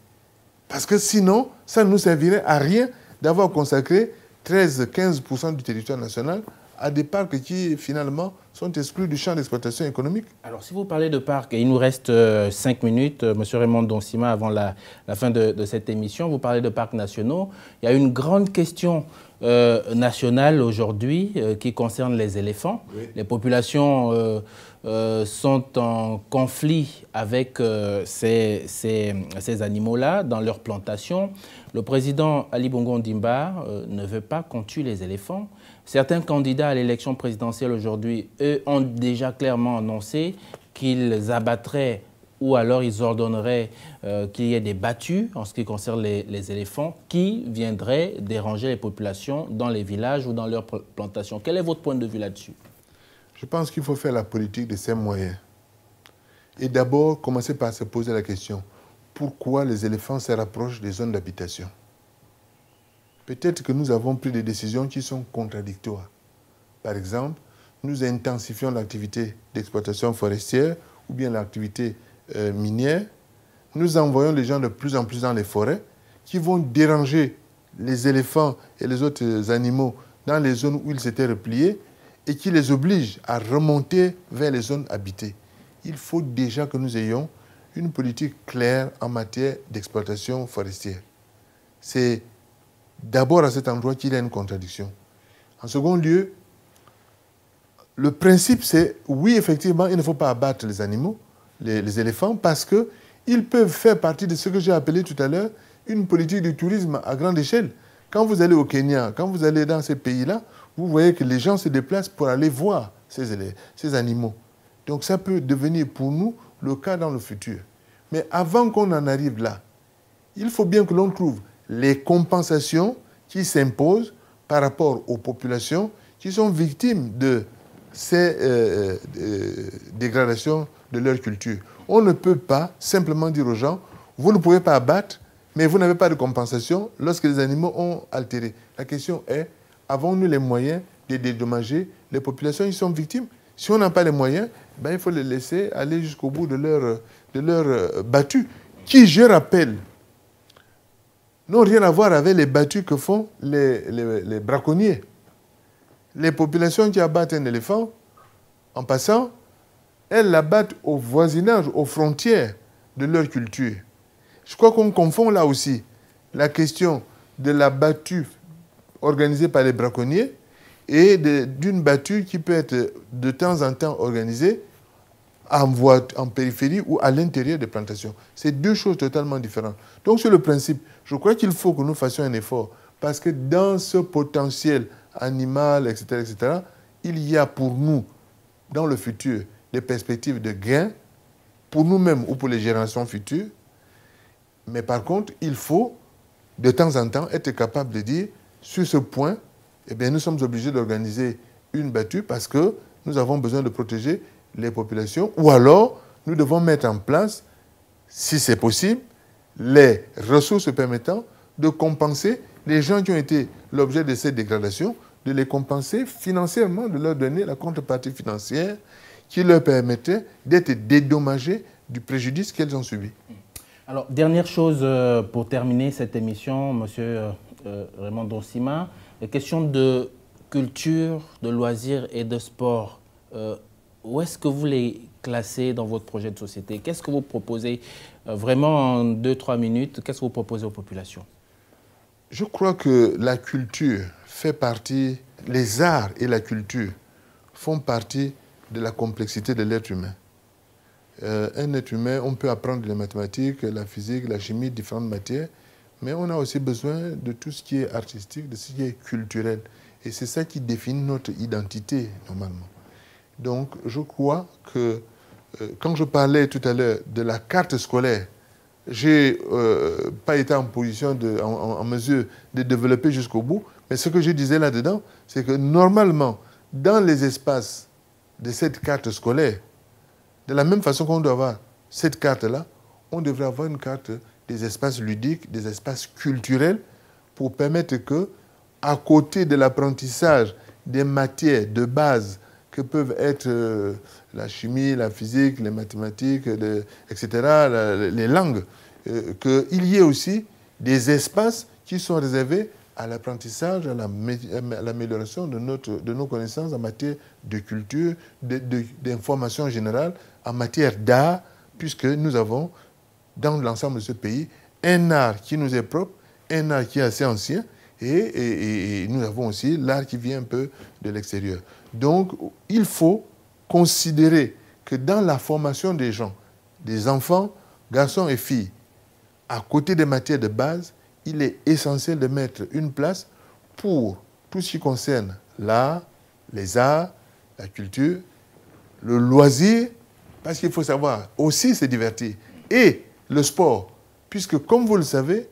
Parce que sinon, ça ne nous servirait à rien d'avoir consacré 13-15% du territoire national à des parcs qui, finalement, sont exclus du champ d'exploitation économique. Alors, si vous parlez de parcs, et il nous reste 5 minutes, M. Raymond Donsima, avant la fin de cette émission, vous parlez de parcs nationaux. Il y a une grande question nationale aujourd'hui qui concerne les éléphants. Oui. Les populations sont en conflit avec ces animaux-là dans leurs plantations. Le président Ali Bongo Ondimba ne veut pas qu'on tue les éléphants. Certains candidats à l'élection présidentielle aujourd'hui, eux, ont déjà clairement annoncé qu'ils abattraient ou alors ils ordonneraient qu'il y ait des battues en ce qui concerne les éléphants qui viendraient déranger les populations dans les villages ou dans leurs plantations. Quel est votre point de vue là-dessus? Je pense qu'il faut faire la politique de ces moyens. Et d'abord, commencer par se poser la question, pourquoi les éléphants se rapprochent des zones d'habitation? Peut-être que nous avons pris des décisions qui sont contradictoires. Par exemple, nous intensifions l'activité d'exploitation forestière ou bien l'activité minière. Nous envoyons les gens de plus en plus dans les forêts qui vont déranger les éléphants et les autres animaux dans les zones où ils s'étaient repliés et qui les obligent à remonter vers les zones habitées. Il faut déjà que nous ayons une politique claire en matière d'exploitation forestière. C'est d'abord à cet endroit qu'il y a une contradiction. En second lieu, le principe c'est, oui, effectivement, il ne faut pas abattre les animaux, les éléphants, parce qu'ils peuvent faire partie de ce que j'ai appelé tout à l'heure une politique de tourisme à grande échelle. Quand vous allez au Kenya, quand vous allez dans ces pays-là, vous voyez que les gens se déplacent pour aller voir ces animaux. Donc ça peut devenir pour nous le cas dans le futur. Mais avant qu'on en arrive là, il faut bien que l'on trouve les compensations qui s'imposent par rapport aux populations qui sont victimes de ces dégradations de leur culture. On ne peut pas simplement dire aux gens, vous ne pouvez pas abattre, mais vous n'avez pas de compensation lorsque les animaux ont altéré. La question est, avons-nous les moyens de dédommager les populations qui sont victimes? Si on n'a pas les moyens, ben, il faut les laisser aller jusqu'au bout de leur battu, qui, je rappelle, n'ont rien à voir avec les battus que font les braconniers. Les populations qui abattent un éléphant, en passant, elles l'abattent au voisinage, aux frontières de leur culture. Je crois qu'on confond là aussi la question de la battue organisée par les braconniers et d'une battue qui peut être de temps en temps organisée en périphérie ou à l'intérieur des plantations. C'est deux choses totalement différentes. Donc, sur le principe, je crois qu'il faut que nous fassions un effort parce que dans ce potentiel animal, etc., il y a pour nous, dans le futur, des perspectives de gains pour nous-mêmes ou pour les générations futures. Mais par contre, il faut, de temps en temps, être capable de dire, sur ce point, eh bien, nous sommes obligés d'organiser une battue parce que nous avons besoin de protéger les populations, ou alors nous devons mettre en place, si c'est possible, les ressources permettant de compenser les gens qui ont été l'objet de cette dégradation, de les compenser financièrement, de leur donner la contrepartie financière qui leur permettait d'être dédommagés du préjudice qu'elles ont subi. Alors, dernière chose pour terminer cette émission, Monsieur Raymond Donsima, la question de culture, de loisirs et de sport. Où est-ce que vous les classez dans votre projet de société? Qu'est-ce que vous proposez vraiment en 2-3 minutes? Qu'est-ce que vous proposez aux populations? Je crois que la culture fait partie, les arts et la culture font partie de la complexité de l'être humain. Un être humain, on peut apprendre les mathématiques, la physique, la chimie, différentes matières, mais on a aussi besoin de tout ce qui est artistique, de ce qui est culturel. Et c'est ça qui définit notre identité, normalement. Donc, je crois que quand je parlais tout à l'heure de la carte scolaire, je n'ai pas été en position, en mesure de développer jusqu'au bout, mais ce que je disais là-dedans, c'est que normalement, dans les espaces de cette carte scolaire, de la même façon qu'on doit avoir cette carte-là, on devrait avoir une carte des espaces ludiques, des espaces culturels, pour permettre que, à côté de l'apprentissage des matières de base que peuvent être la chimie, la physique, les mathématiques, etc., les langues, qu'il y ait aussi des espaces qui sont réservés à l'apprentissage, à l'amélioration de nos connaissances en matière de culture, d'information générale, en matière d'art, puisque nous avons, dans l'ensemble de ce pays, un art qui nous est propre, un art qui est assez ancien, et nous avons aussi l'art qui vient un peu de l'extérieur. Donc, il faut considérer que dans la formation des gens, des enfants, garçons et filles, à côté des matières de base, il est essentiel de mettre une place pour tout ce qui concerne l'art, les arts, la culture, le loisir, parce qu'il faut savoir aussi se divertir, et le sport, puisque comme vous le savez,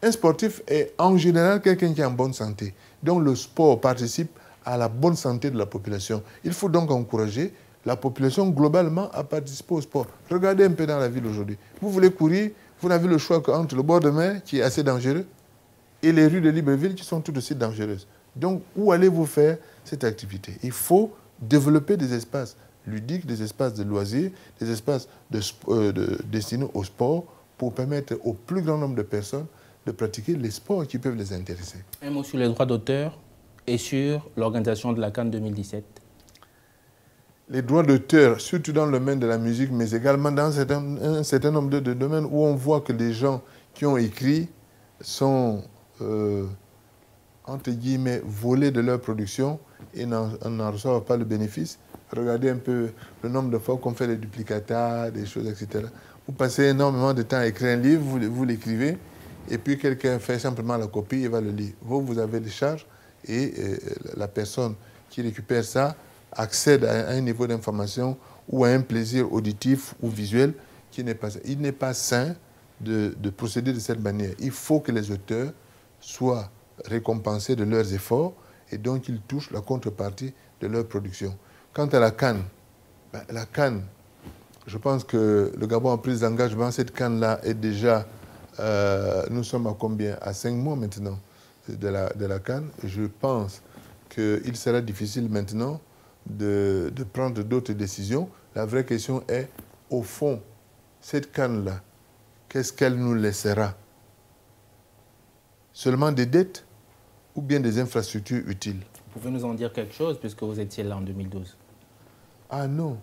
un sportif est en général quelqu'un qui est en bonne santé. Donc le sport participe à la bonne santé de la population. Il faut donc encourager la population globalement à participer au sport. Regardez un peu dans la ville aujourd'hui. Vous voulez courir, vous n'avez le choix qu'entre le bord de mer, qui est assez dangereux, et les rues de Libreville, qui sont tout aussi dangereuses. Donc, où allez-vous faire cette activité? Il faut développer des espaces ludiques, des espaces de loisirs, des espaces destinés au sport, pour permettre au plus grand nombre de personnes de pratiquer les sports qui peuvent les intéresser. Un mot sur les droits d'auteur et sur l'organisation de la CAN 2017. Les droits d'auteur, surtout dans le domaine de la musique, mais également dans un certain nombre de domaines où on voit que les gens qui ont écrit sont, entre guillemets, volés de leur production et n'en reçoivent pas le bénéfice. Regardez un peu le nombre de fois qu'on fait des duplicata, des choses, etc. Vous passez énormément de temps à écrire un livre, vous l'écrivez, et puis quelqu'un fait simplement la copie et va le lire. Vous avez les charges et la personne qui récupère ça accède à un niveau d'information ou à un plaisir auditif ou visuel qui n'est pas sain. Il n'est pas sain de procéder de cette manière. Il faut que les auteurs soient récompensés de leurs efforts et donc ils touchent la contrepartie de leur production. Quant à la CAN, la CAN, je pense que le Gabon a pris des engagements. Cette CAN-là est déjà, nous sommes à combien? À 5 mois maintenant de la CAN. Je pense qu'il sera difficile maintenant de prendre d'autres décisions. La vraie question est, au fond, cette CAN-là, qu'est-ce qu'elle nous laissera? Seulement des dettes ou bien des infrastructures utiles? Vous pouvez nous en dire quelque chose puisque vous étiez là en 2012? Ah non,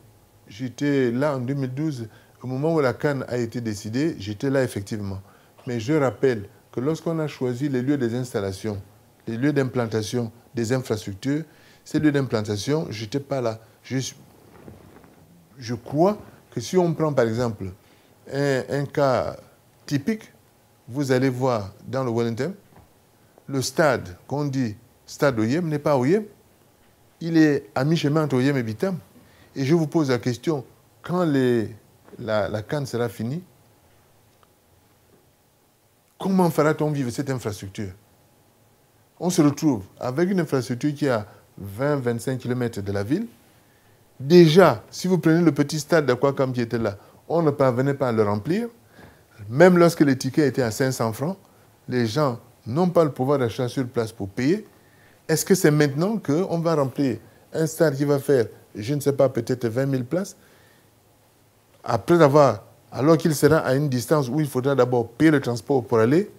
j'étais là en 2012. Au moment où la CAN a été décidée, j'étais là effectivement. Mais je rappelle que lorsqu'on a choisi les lieux des installations, les lieux d'implantation des infrastructures, ces lieux d'implantation, je n'étais pas là. je crois que si on prend par exemple un cas typique, vous allez voir dans le Wellington, le stade qu'on dit stade Oyem n'est pas Oyem. Il est à mi-chemin entre Oyem et Bitam. Et je vous pose la question, quand la CAN sera finie, comment fera-t-on vivre cette infrastructure? On se retrouve avec une infrastructure qui est à 20-25 km de la ville. Déjà, si vous prenez le petit stade d'Aquacam qui était là, on ne parvenait pas à le remplir. Même lorsque les tickets étaient à 500 francs, les gens n'ont pas le pouvoir d'achat sur place pour payer. Est-ce que c'est maintenant qu'on va remplir un stade qui va faire, je ne sais pas, peut-être 20 000 places, alors qu'il sera à une distance où il faudra d'abord payer le transport pour aller,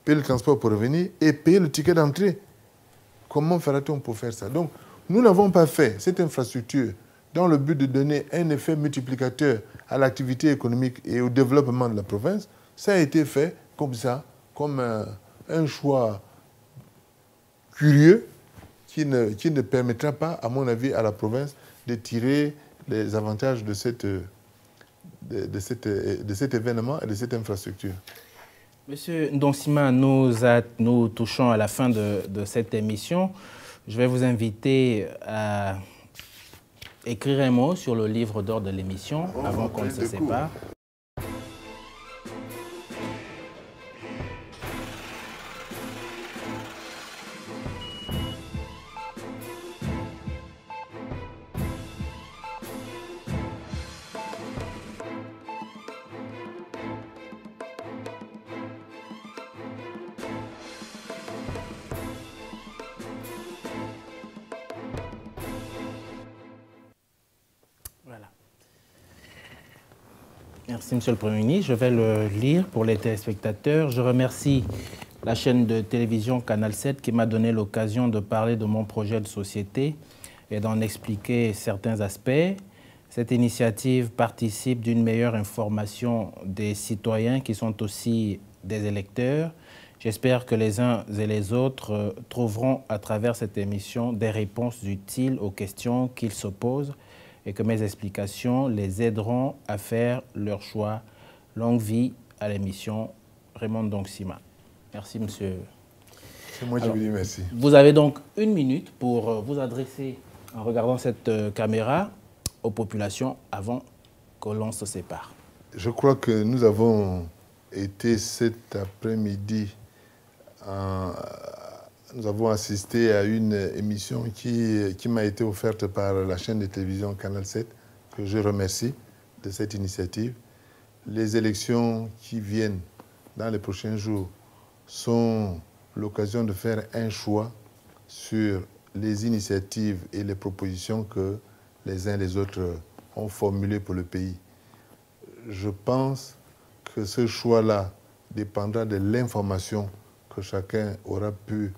payer le transport pour revenir et payer le ticket d'entrée? Comment fera-t-on pour faire ça? Donc, nous n'avons pas fait cette infrastructure dans le but de donner un effet multiplicateur à l'activité économique et au développement de la province. Ça a été fait comme ça, comme un choix curieux qui ne permettra pas, à mon avis, à la province de tirer les avantages de cet événement et de cette infrastructure. Monsieur Ndonsima, nous touchons à la fin de cette émission. Je vais vous inviter à écrire un mot sur le livre d'or de l'émission avant qu'on ne se sépare. Voilà. Merci, Monsieur le Premier ministre. Je vais le lire pour les téléspectateurs. Je remercie la chaîne de télévision Canal 7 qui m'a donné l'occasion de parler de mon projet de société et d'en expliquer certains aspects. Cette initiative participe d'une meilleure information des citoyens qui sont aussi des électeurs. J'espère que les uns et les autres trouveront à travers cette émission des réponses utiles aux questions qu'ils se posent et que mes explications les aideront à faire leur choix. Longue vie à l'émission Raymond Ndonsima. Merci, monsieur. C'est moi qui vous dis merci. Vous avez donc 1 minute pour vous adresser, en regardant cette caméra, aux populations avant que l'on se sépare. Je crois que nous avons été cet après-midi, nous avons assisté à une émission qui m'a été offerte par la chaîne de télévision Canal 7, que je remercie de cette initiative. Les élections qui viennent dans les prochains jours sont l'occasion de faire un choix sur les initiatives et les propositions que les uns et les autres ont formulées pour le pays. Je pense que ce choix-là dépendra de l'information que chacun aura pu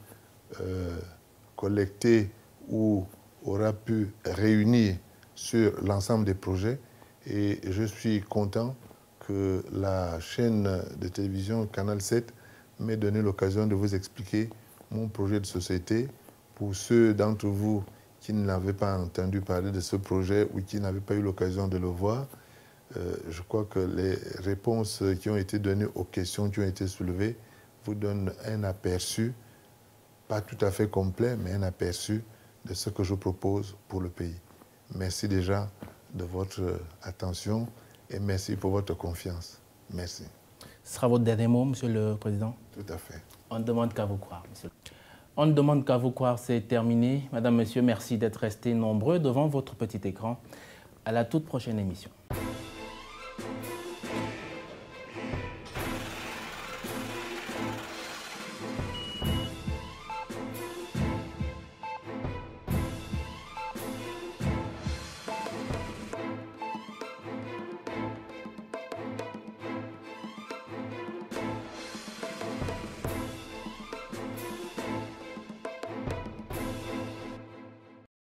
collecter ou aura pu réunir sur l'ensemble des projets. Et je suis content que la chaîne de télévision Canal 7 m'ait donné l'occasion de vous expliquer mon projet de société. Pour ceux d'entre vous qui n'avaient pas entendu parler de ce projet ou qui n'avaient pas eu l'occasion de le voir, je crois que les réponses qui ont été données aux questions qui ont été soulevées vous donnent un aperçu, pas tout à fait complet, mais un aperçu de ce que je propose pour le pays. Merci déjà de votre attention et merci pour votre confiance. Merci. Ce sera votre dernier mot, Monsieur le Président? Tout à fait. On ne demande qu'à vous croire, monsieur. On ne demande qu'à vous croire, c'est terminé. Madame, Monsieur, merci d'être restés nombreux devant votre petit écran. À la toute prochaine émission.